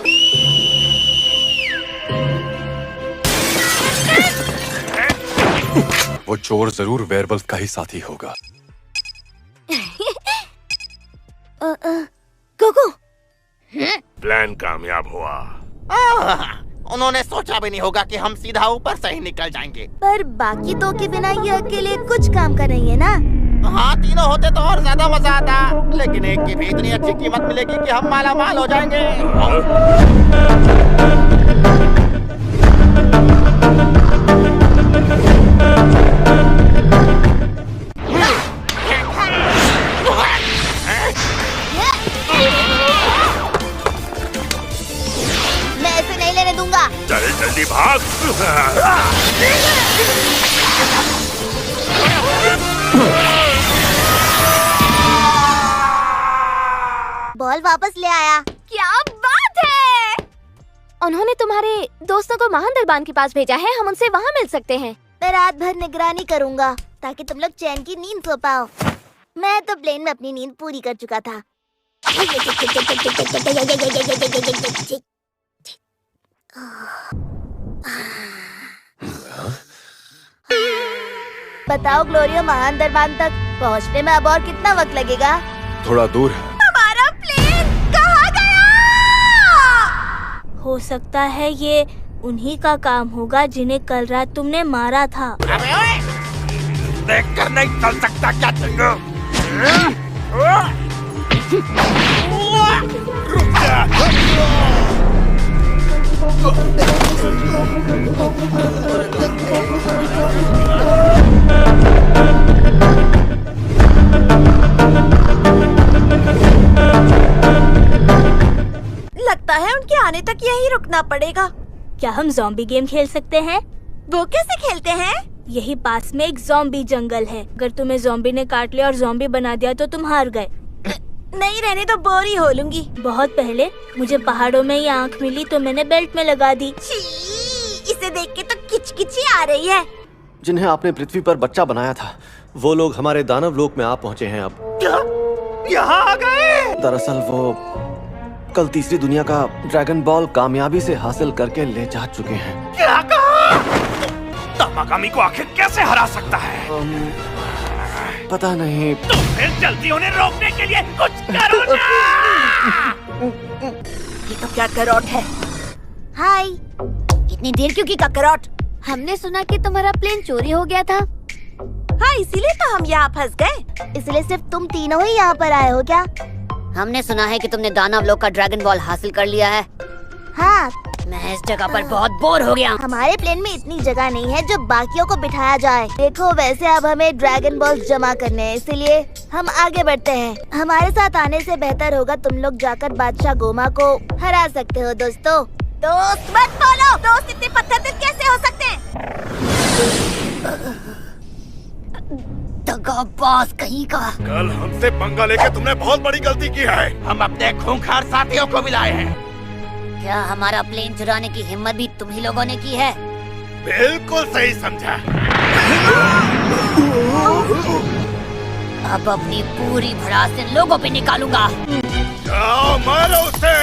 वो चोर जरूर वेयरवुल्फ का ही साथी होगा। गोकू, प्लान कामयाब हुआ। उन्होंने सोचा भी नहीं होगा कि हम सीधा ऊपर से ही निकल जाएंगे। पर बाकी दो के बिना ये अकेले कुछ काम कर रही है ना? हाँ, तीनों होते तो और ज्यादा मजा आता, लेकिन एक की भी इतनी अच्छी कीमत मिलेगी कि हम माला माल हो जाएंगे। मैं ऐसे नहीं लेने दूंगा। चल जल्दी भाग। बॉल वापस ले आया। क्या बात है! उन्होंने तुम्हारे दोस्तों को महान दरबान के पास भेजा है। हम उनसे वहाँ मिल सकते हैं। मैं रात भर निगरानी करूंगा ताकि तुम लोग चैन की नींद सो पाओ। मैं तो प्लेन में अपनी नींद पूरी कर चुका था। बताओ ग्लोरियो, महान दरबान तक पहुंचने में अब और कितना वक्त लगेगा? थोड़ा दूर है। हमारा प्लेन कहाँ गया? हो सकता है ये उन्हीं का काम होगा जिन्हें कल रात तुमने मारा था। देखकर नहीं चल सकता क्या चिंगू? रुक जा। लगता है उनके आने तक यहीं रुकना पड़ेगा। क्या हम ज़ॉम्बी गेम खेल सकते हैं? वो कैसे खेलते हैं? यही पास में एक ज़ॉम्बी जंगल है। अगर तुम्हें ज़ॉम्बी ने काट लिया और ज़ॉम्बी बना दिया तो तुम हार गए। नहीं रहने तो बोर ही हो लूंगी। बहुत पहले मुझे पहाड़ों में ये आँख मिली तो मैंने बेल्ट में लगा दी। इसे देख के तो किचकिची आ रही है। जिन्हें आपने पृथ्वी पर बच्चा बनाया था वो लोग हमारे दानव लोक में आ पहुंचे हैं। अब क्या यहाँ आ गए? दरअसल वो कल तीसरी दुनिया का ड्रैगन बॉल कामयाबी से हासिल करके ले जा चुके हैं। क्या कहा? तमागामी को आखिर कैसे हरा सकता है? पता नहीं। तो फिर जल्दी उन्हें रोकने के लिए कुछ करो ना! ये तो क्या करोट है? हाय, इतनी देर क्यों की ककरोट? हमने सुना कि तुम्हारा प्लेन चोरी हो गया था। हाँ, इसीलिए तो हम यहाँ फंस गए। इसलिए सिर्फ तुम तीनों ही यहाँ पर आए हो क्या? हमने सुना है कि तुमने दानव लोक का ड्रैगन बॉल हासिल कर लिया है। हाँ, मैं इस जगह पर बहुत बोर हो गया। हमारे प्लेन में इतनी जगह नहीं है जो बाकियों को बिठाया जाए। देखो, वैसे अब हमें ड्रैगन बॉल्स जमा करने हैं, इसलिए हम आगे बढ़ते हैं। हमारे साथ आने से बेहतर होगा तुम लोग जाकर बादशाह गोमा को हरा सकते हो। दोस्तों, दोस्त मत बोलो। दोस्त इतने पत्थर कैसे हो सकते हैं? दगाबाज कहीं का। कल हमसे पंगा लेके तुमने बहुत बड़ी गलती की है। हम अपने खूंखार साथियों को भी लाए हैं। क्या हमारा प्लेन चुराने की हिम्मत भी तुम ही लोगों ने की है? बिल्कुल सही समझा। अब अपनी पूरी भड़ास से लोगों पे निकालूंगा। जाओ मारो उसे।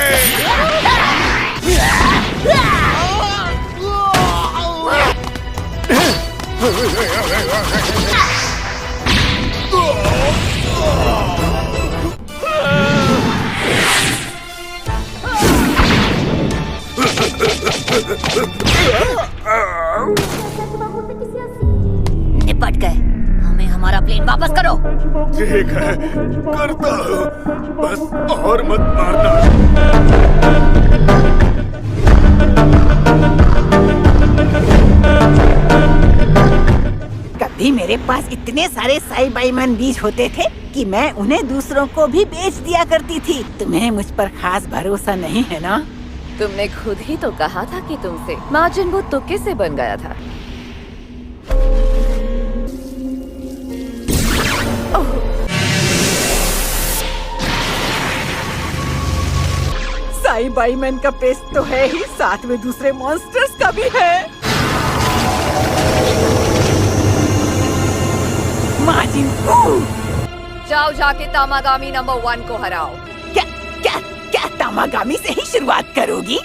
निपट गए। हमें हमारा प्लेन वापस करो। ठीक है, करता हूँ। बस और मत मारना। कभी मेरे पास इतने सारे साइबाइमन बीज होते थे कि मैं उन्हें दूसरों को भी बेच दिया करती थी। तुम्हें मुझ पर खास भरोसा नहीं है ना? तुमने खुद ही तो कहा था कि तुमसे मार्जिन वो तुक्के से बन गया था। साइबाइमन का पेस्ट तो है ही, साथ में दूसरे मॉन्स्टर्स का भी है। मार्जिन जाओ जाके तामागामी नंबर 1 को हराओ। क्या तामागामी से ही शुरुआत करोगी?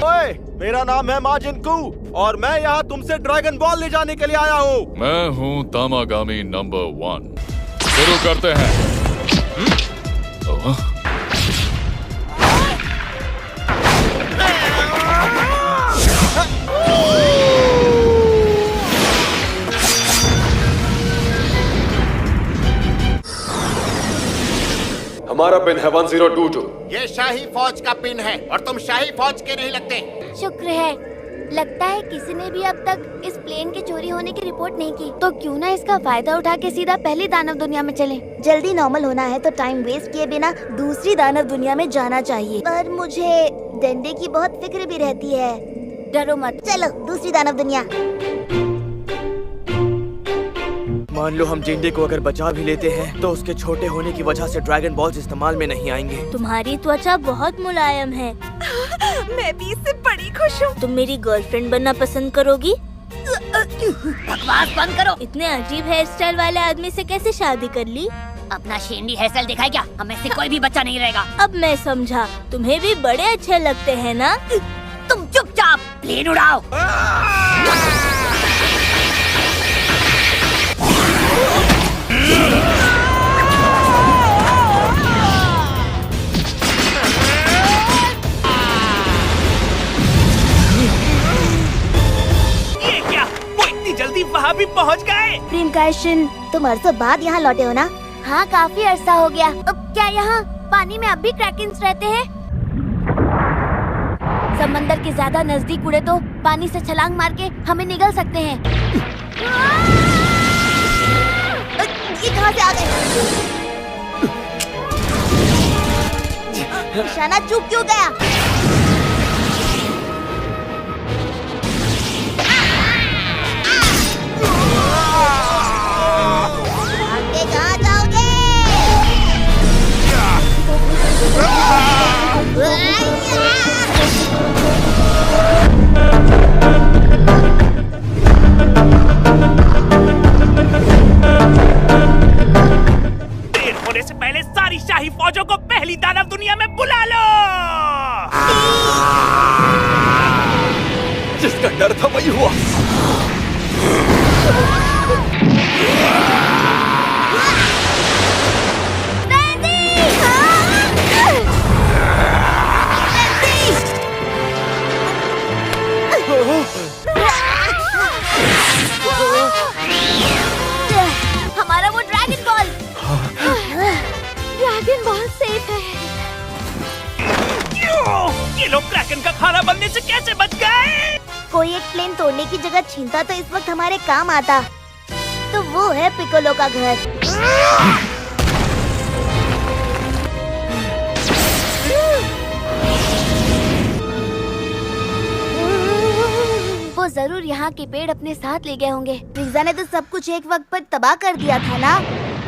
ओए, मेरा नाम है मार्जिन कू और मैं यहाँ तुमसे ड्रैगन बॉल ले जाने के लिए आया हूँ। मैं हूँ तामागामी नंबर 1। शुरू करते हैं। हमारा पिन है 1022। ये शाही फौज का पिन है और तुम शाही फौज के नहीं लगते। शुक्र है, लगता है किसी ने भी अब तक इस प्लेन के चोरी होने की रिपोर्ट नहीं की। तो क्यों ना इसका फायदा उठा के सीधा पहली दानव दुनिया में चले। जल्दी नॉर्मल होना है तो टाइम वेस्ट किए बिना दूसरी दानव दुनिया में जाना चाहिए। पर मुझे डंडे की बहुत फिक्र भी रहती है। डरो मत, चलो दूसरी दानव दुनिया। मान लो हम जेंडे को अगर बचा भी लेते हैं तो उसके छोटे होने की वजह से ड्रैगन बॉल्स इस्तेमाल में नहीं आएंगे। तुम्हारी त्वचा बहुत मुलायम है। मैं भी इससे बड़ी खुश हूँ। तुम मेरी गर्लफ्रेंड बनना पसंद करोगी? बकवास बंद करो। इतने अजीब हेयर स्टाइल वाले आदमी से कैसे शादी कर ली? अपना शेंडी हेयर स्टाइल दिखाए क्या? हमें से कोई भी बच्चा नहीं रहेगा। अब मैं समझा, तुम्हें भी बड़े अच्छे लगते हैं ना? तुम चुपचाप प्लेन उड़ाओ। ये क्या? वो इतनी जल्दी वहाँ भी पहुँच गए? प्रिमकाशन, तुम अरसों बाद यहाँ लौटे हो ना? हाँ, काफी अरसा हो गया। अब क्या यहाँ पानी में अब भी क्रैकेंस रहते हैं? समंदर के ज्यादा नजदीक उड़े तो पानी से छलांग मार के हमें निगल सकते हैं। ये कहाँ से आ गए? निशाना चूक क्यों गया? आगे कहाँ जाओगे? देर होने से पहले सारी शाही फौजों को पहली दानव दुनिया में बुला लो। जिसका डर था वही हुआ। लोग ड्रैगन का खाना बनने से कैसे बच गए? कोई एक प्लेन तोड़ने की जगह छीनता तो इस वक्त हमारे काम आता। तो वो है पिकोलो का घर। वो जरूर यहाँ के पेड़ अपने साथ ले गए होंगे। फ्रीजा ने तो सब कुछ एक वक्त पर तबाह कर दिया था ना।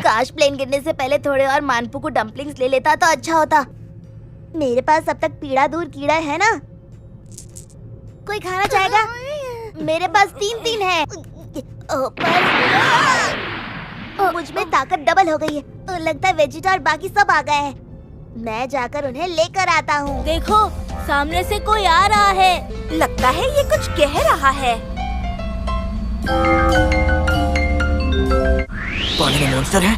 काश प्लेन गिरने से पहले थोड़े और मानपुकु डम्पलिंग्स ले लेता तो अच्छा होता। मेरे पास अब तक पीड़ा दूर कीड़ा है ना। कोई खाना चाहेगा? मेरे पास 3 है। मुझ में ताकत डबल हो गई है। तो लगता है वेजिटा और बाकी सब आ गए हैं। मैं जाकर उन्हें लेकर आता हूँ। देखो, सामने से कोई आ रहा है। लगता है ये कुछ कह रहा है। पानी में मॉन्स्टर है?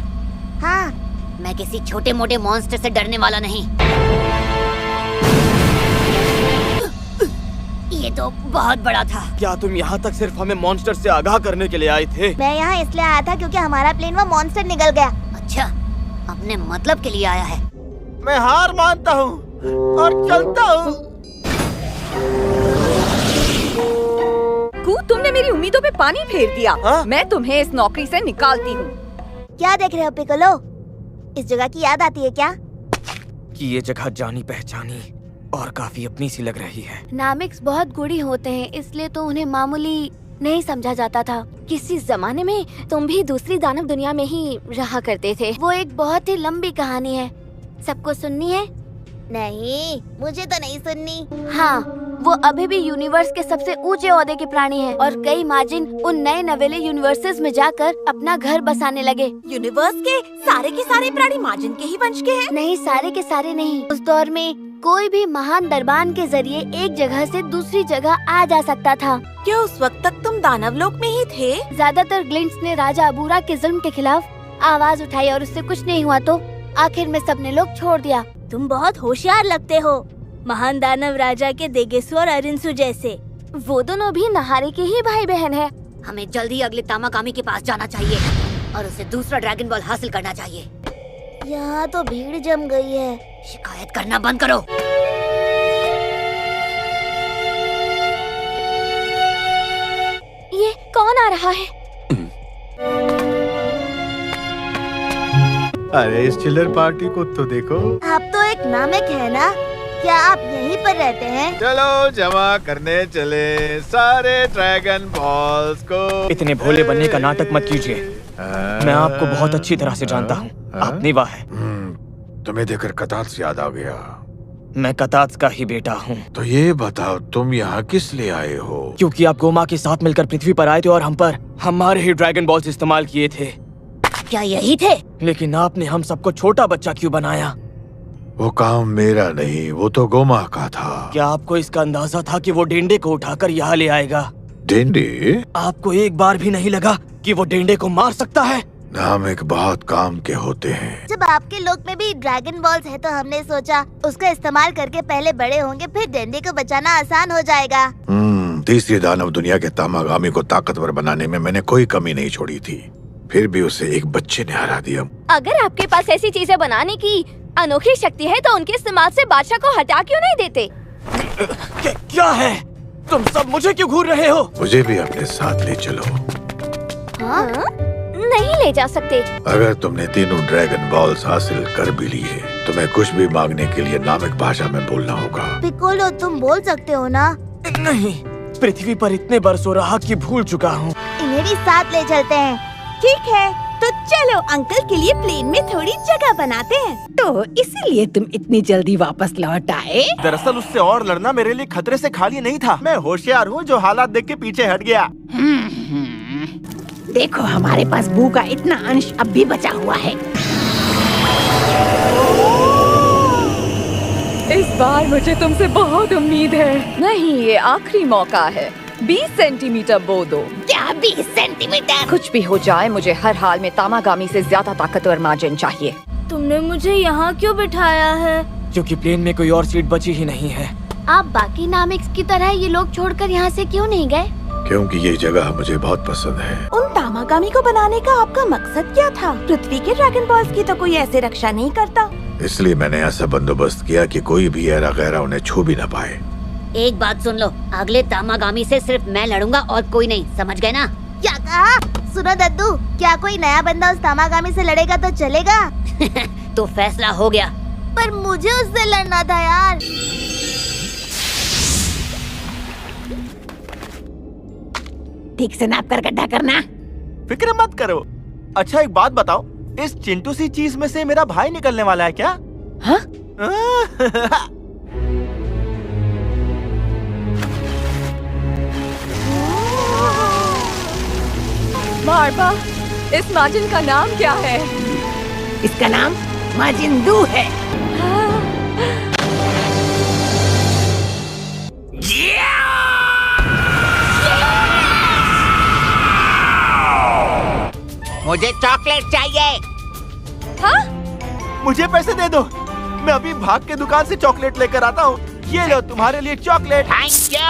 हाँ, मैं किसी छोटे मोटे मॉन्स्टर से डरने वाला नहीं। ये तो बहुत बड़ा था। क्या तुम यहाँ तक सिर्फ हमें मॉन्स्टर से आगाह करने के लिए आए थे? मैं यहाँ इसलिए आया था क्योंकि हमारा प्लेन वो मॉन्स्टर निकल गया। अच्छा, अपने मतलब के लिए आया है। मैं हार मानता हूँ और चलता हूँ। तुमने मेरी उम्मीदों पे पानी फेर दिया। मैं तुम्हें इस नौकरी से निकालती हूँ। क्या देख रहे हो पिकोलो? इस जगह की याद आती है क्या? कि ये जगह जानी पहचानी और काफी अपनी सी लग रही है। नामिक्स बहुत गुड़ी होते हैं, इसलिए तो उन्हें मामूली नहीं समझा जाता था। किसी जमाने में तुम भी दूसरी दानव दुनिया में ही रहा करते थे। वो एक बहुत ही लंबी कहानी है। सबको सुननी है? नहीं, मुझे तो नहीं सुननी। हाँ, वो अभी भी यूनिवर्स के सबसे ऊंचे ओहदे के प्राणी हैं और कई मार्जिन उन नए नवेले यूनिवर्सेस में जाकर अपना घर बसाने लगे। यूनिवर्स के सारे प्राणी मार्जिन के ही वंश के हैं? नहीं, सारे के सारे नहीं। उस दौर में कोई भी महान दरबान के जरिए एक जगह से दूसरी जगह आ जा सकता था। क्या उस वक्त तक तुम दानव लोक में ही थे? ज्यादातर ग्लिंट्स ने राजा अबूरा के जुल्म के खिलाफ आवाज उठाई और उससे कुछ नहीं हुआ तो आखिर में सबने लोग छोड़ दिया। तुम बहुत होशियार लगते हो, महान दानव राजा के देगेसु और अरिंसु जैसे। वो दोनों भी नहारे के ही भाई बहन हैं। हमें जल्दी अगले तामाकामी के पास जाना चाहिए और उसे दूसरा ड्रैगन बॉल हासिल करना चाहिए। यहाँ तो भीड़ जम गई है। शिकायत करना बंद करो। ये कौन आ रहा है? अरे इस चिल्लर पार्टी को तो देखो। आप तो एक नामिक है ना? क्या आप यहीं पर रहते हैं? चलो जमा करने चले सारे ड्रैगन बॉल्स को। इतने भोले बनने का नाटक मत कीजिए। मैं आपको बहुत अच्छी तरह से जानता हूँ। आप निवा है। तुम्हें देखकर कतात्स याद आ गया। मैं कतात्स का ही बेटा हूँ। तो ये बताओ तुम यहाँ किस लिए आए हो? क्योंकि आप गोमा के साथ मिलकर पृथ्वी पर आए थे और हम पर हमारे ही ड्रैगन बॉल्स इस्तेमाल किए थे। क्या यही थे? लेकिन आपने हम सबको छोटा बच्चा क्यों बनाया? वो काम मेरा नहीं, वो तो गोमा का था। क्या आपको इसका अंदाजा था कि वो डेंडे को उठाकर यहाँ ले आएगा? डेंडे? आपको एक बार भी नहीं लगा कि वो डेंडे को मार सकता है? नामिक बहुत काम के होते हैं। जब आपके लोक में भी ड्रैगन बॉल्स है तो हमने सोचा उसका इस्तेमाल करके पहले बड़े होंगे, फिर डेंडे को बचाना आसान हो जाएगा। तीसरी दानव दुनिया के तामागामी को ताकतवर बनाने में मैंने कोई कमी नहीं छोड़ी थी, फिर भी उसे एक बच्चे ने हरा दिया। अगर आपके पास ऐसी चीजें बनाने की अनोखी शक्ति है तो उनके इस्तेमाल से बादशाह को हटा क्यों नहीं देते? क्या है? तुम सब मुझे क्यों घूर रहे हो? मुझे भी अपने साथ ले चलो। हाँ? नहीं ले जा सकते। अगर तुमने तीनों ड्रैगन बॉल्स हासिल कर भी लिए, तुम्हें कुछ भी मांगने के लिए नामिक भाषा में बोलना होगा। पिकोलो, तुम बोल सकते हो ना? नहीं, पृथ्वी पर इतने बरसों रहा कि भूल चुका हूँ। इन्हें भी साथ ले चलते हैं। ठीक है, तो चलो अंकल के लिए प्लेन में थोड़ी जगह बनाते हैं। तो इसीलिए तुम इतनी जल्दी वापस लौट आए? दरअसल उससे और लड़ना मेरे लिए खतरे से खाली नहीं था। मैं होशियार हूँ जो हालात देख के पीछे हट गया। देखो, हमारे पास बू का इतना अंश अब भी बचा हुआ है। इस बार मुझे तुमसे बहुत उम्मीद है। नहीं, ये आखिरी मौका है। 20 सेंटीमीटर बो दो। क्या 20 सेंटीमीटर? कुछ भी हो जाए, मुझे हर हाल में तामागामी से ज्यादा ताकतवर मार्जिन चाहिए। तुमने मुझे यहाँ क्यों बिठाया है? क्योंकि प्लेन में कोई और सीट बची ही नहीं है। आप बाकी नामिक्स की तरह ये लोग छोड़कर यहाँ से क्यों नहीं गए? क्योंकि ये जगह मुझे बहुत पसंद है। उन तामागामी को बनाने का आपका मकसद क्या था? पृथ्वी के ड्रैगन बॉल्स की तो कोई ऐसे रक्षा नहीं करता। इसलिए मैंने ऐसा बंदोबस्त किया कि कोई भी एरा गैरा उन्हें छू भी ना पाए। एक बात सुन लो, अगले तामागामी से सिर्फ मैं लड़ूंगा और कोई नहीं, समझ गए ना? क्या कहा? सुनो दद्दू, क्या कोई नया बंदा उस तामागामी से लड़ेगा तो चलेगा? तो फैसला हो गया। पर मुझे उससे लड़ना था यार। ठीक से नाप कर गड्ढा करना। फिक्र मत करो। अच्छा एक बात बताओ, इस चिंटू सी चीज में से मेरा भाई निकलने वाला है क्या? हाँ? मार्बा, इस माजिन का नाम क्या है? इसका नाम माजिंदू है। मुझे चॉकलेट चाहिए। हाँ? मुझे पैसे दे दो, मैं अभी भाग के दुकान से चॉकलेट लेकर आता हूँ। ये लो तुम्हारे लिए चॉकलेट। Thank you.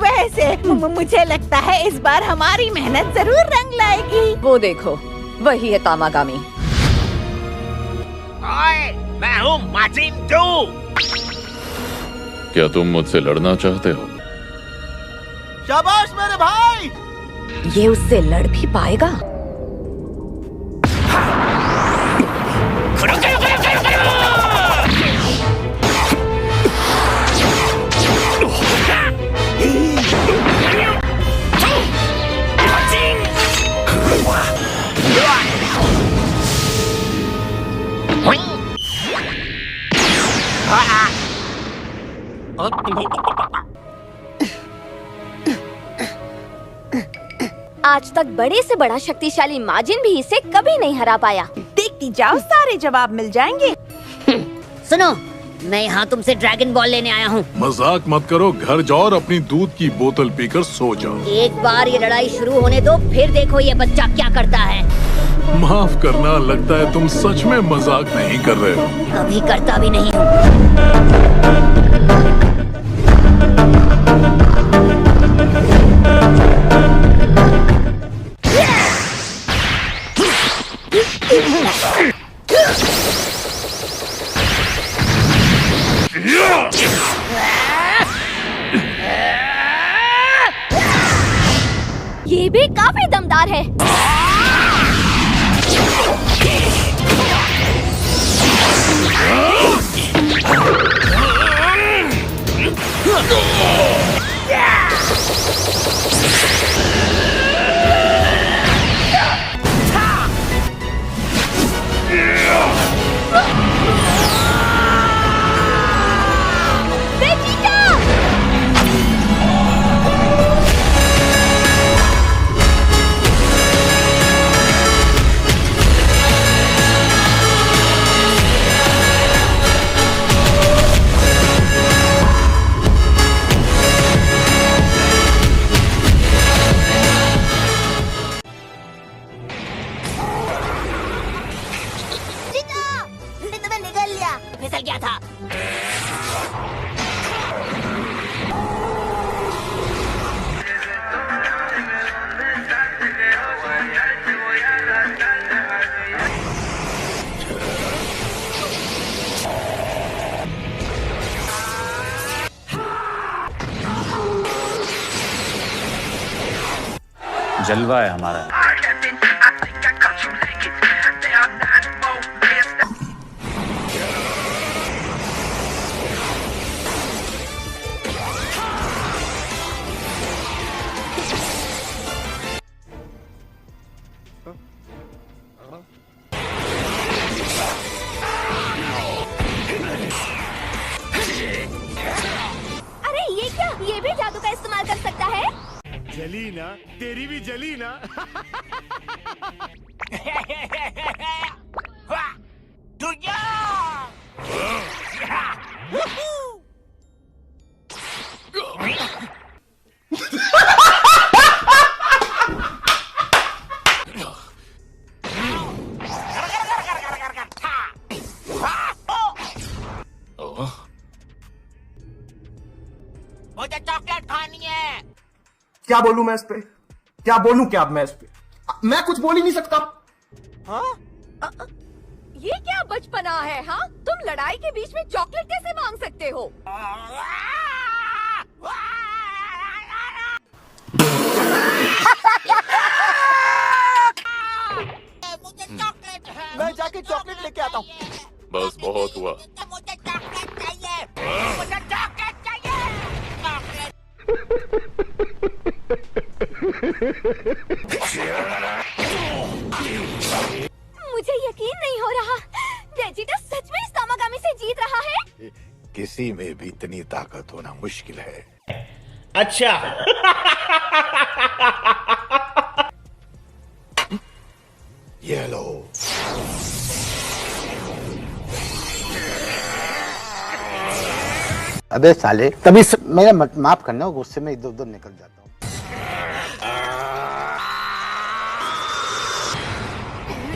वैसे मुझे लगता है इस बार हमारी मेहनत जरूर रंग लाएगी। वो देखो, वही है तामागामी। ओए, मैं हूँ माजिंदू। क्या तुम मुझसे लड़ना चाहते हो? शाबाश मेरे भाई। ये उससे लड़ भी पाएगा? आज तक बड़े से बड़ा शक्तिशाली माजिन भी इसे कभी नहीं हरा पाया। देखती जाओ, सारे जवाब मिल जाएंगे। सुनो, मैं यहाँ तुमसे ड्रैगन बॉल लेने आया हूँ। मजाक मत करो, घर जाओ और अपनी दूध की बोतल पीकर सो जाओ। एक बार ये लड़ाई शुरू होने दो, फिर देखो ये बच्चा क्या करता है। माफ करना, लगता है तुम सच में मजाक नहीं कर रहे हो। अभी करता भी नहीं हूँ। ये भी काफी दमदार है। फिसल गया था। जलवा है हमारा। अरे ये क्या, ये भी जादू का इस्तेमाल कर सकता है? जली ना, तेरी भी जली ना। मुझे चॉकलेट खानी है। क्या बोलूं मैं इस पे? क्या बोलूं क्या अब मैं इस पे? मैं कुछ बोल ही नहीं सकता। हाँ? ये क्या बचपना है? हाँ, तुम लड़ाई के बीच में चॉकलेट कैसे मांग सकते हो? मैं जाके चॉकलेट लेके आता हूँ। बस बहुत हुआ। मुझे चॉकलेट चाहिए, मुझे चॉकलेट चाहिए। मुझे यकीन नहीं हो रहा, वेजिटा सच में इस तामागामी से जीत रहा है। किसी में भी इतनी ताकत होना मुश्किल है। अच्छा। ये लो। अबे साले, तभी मेरा माफ करना, गुस्से में इधर उधर निकल जाता हूँ।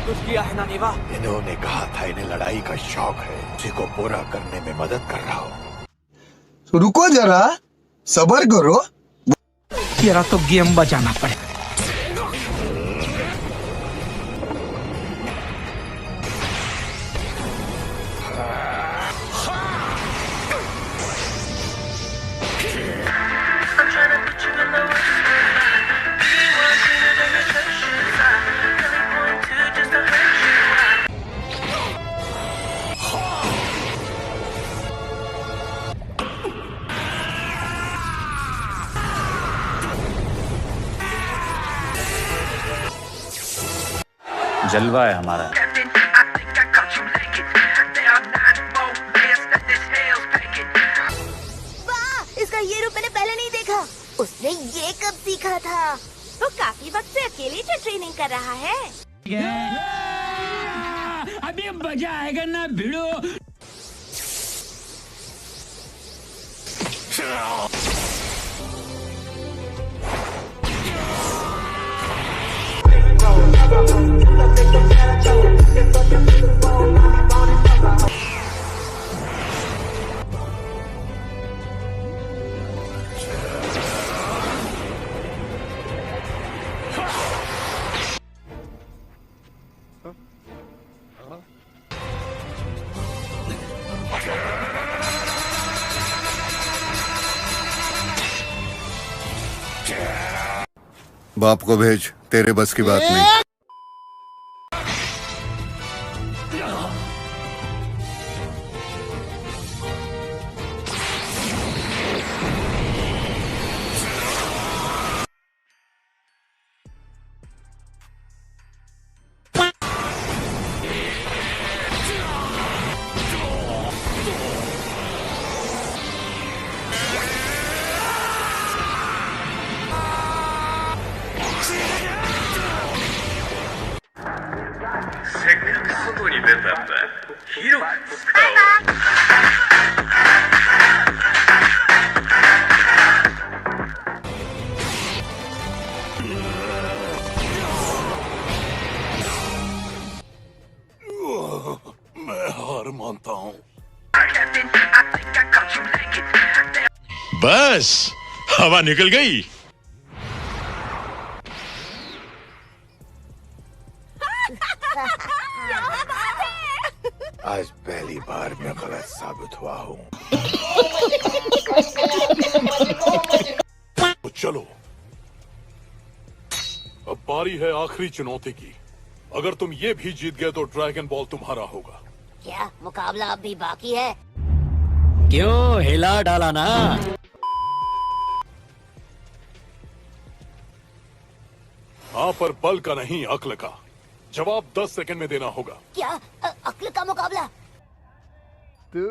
कुछ किया है ना नेवा? इन्होंने कहा था इन्हें लड़ाई का शौक है, उसी को पूरा करने में मदद कर रहा हूँ। तो रुको जरा, सब्र करो। तेरा तो गेम बजाना पड़ेगा। जलवा है हमारा। वाह, इसका ये रूप मैंने पहले नहीं देखा। उसने ये कब सीखा था? वो काफी वक्त से अकेले जो ट्रेनिंग कर रहा है। अभी मजा आएगा ना भिड़ो। बाप को भेज, तेरे बस की बात नहीं। मैं हार मानता हूँ। बस हवा निकल गई। आज पहली बार मैं गलत साबित हुआ हूँ। तो चलो, अब बारी है आखिरी चुनौती की। अगर तुम ये भी जीत गए तो ड्रैगन बॉल तुम्हारा होगा। क्या मुकाबला अब भी बाकी है? क्यों हिला डाला ना? हाँ, पर बल का नहीं, अक्ल का। जवाब 10 सेकंड में देना होगा। क्या अक्ल का मुकाबला? तू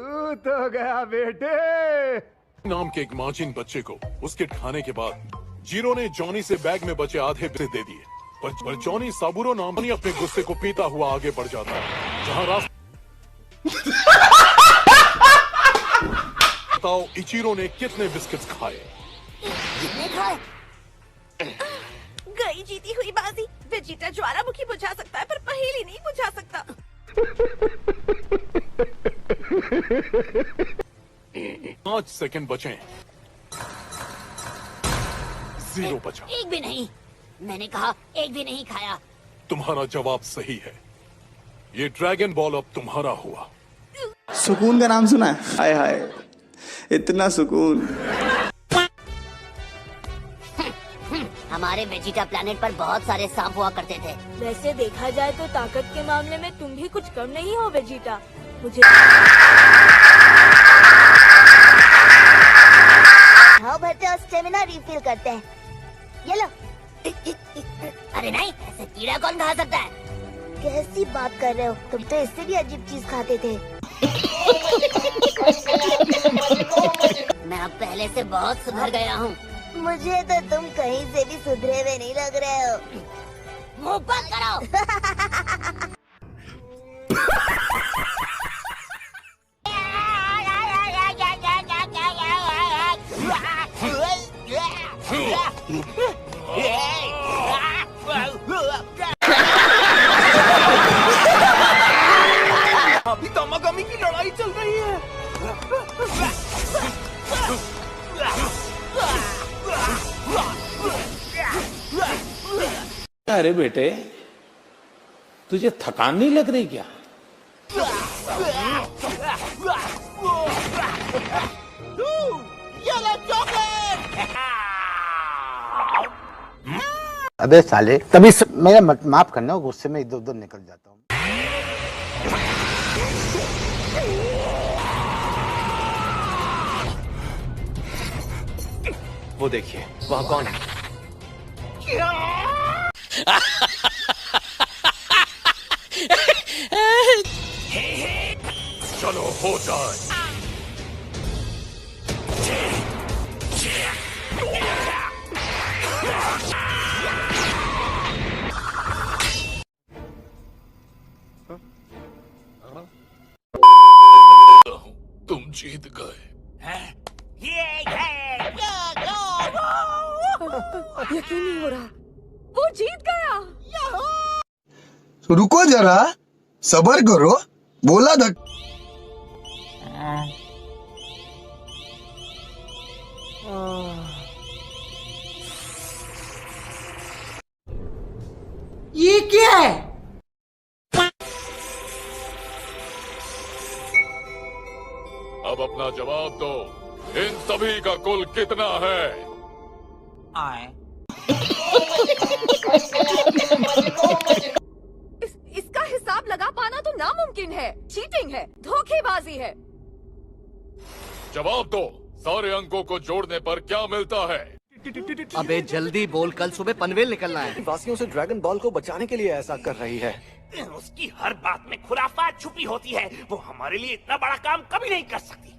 तो गया बेटे। नाम के एक माचिन बच्चे को उसके खाने के बाद जीरो ने जॉनी से बैग में बचे आधे पैसे दे दिए, पर जॉनी साबुरो नाम नहीं अपने गुस्से को पीता हुआ आगे बढ़ जाता है। जहाँ रास्ता बताओ इचिरो ने कितने बिस्किट्स खाए? कितने खाए? गई जीती हुई बाजी। वेजिटा ज्वालामुखी बुझा सकता है पर पहेली नहीं बुझा सकता। 5 सेकंड बचे। 0 बचा। एक भी नहीं। मैंने कहा एक भी नहीं खाया। तुम्हारा जवाब सही है। ये ड्रैगन बॉल अब तुम्हारा हुआ। सुकून का नाम सुना है? हाय हाय, इतना सुकून। हमारे वेजिटा प्लैनेट पर बहुत सारे सांप हुआ करते थे। वैसे देखा जाए तो ताकत के मामले में तुम भी कुछ कम नहीं हो वेजिटा। मुझे हाँ भरते और स्टेमिना रिफिल करते हैं। ये लो। अरे नहीं, ऐसे कीड़ा कौन खा सकता है? कैसी बात कर रहे हो? तुम तो इससे भी अजीब चीज खाते थे। मैं अब पहले से बहुत सुधर गया हूँ। मुझे तो तुम कहीं से भी सुधरे हुए नहीं लग रहे हो। मुंह बंद करो। अभी तामागामी की लड़ाई चल रही है। अरे बेटे, तुझे थकान नहीं लग रही क्या? अबे साले, तभी मेरा माफ करना, गुस्से में इधर उधर निकल जाता हूँ। वो देखिए, वहाँ कौन है? चलो हो जाए। तुम जीत गए। यकीन नहीं हो रहा, वो जीत गया। रुको जरा, सबर करो, बोला था। ये क्या है? अब अपना जवाब दो, इन सभी का कुल कितना है? इसका हिसाब लगा पाना तो नामुमकिन है। चीटिंग है, धोखेबाजी है। जवाब दो, सारे अंकों को जोड़ने पर क्या मिलता है? अबे जल्दी बोल, कल सुबह पनवेल निकलना है। वासियों से ड्रैगन बॉल को बचाने के लिए ऐसा कर रही है। उसकी हर बात में खुराफात छुपी होती है। वो हमारे लिए इतना बड़ा काम कभी नहीं कर सकती।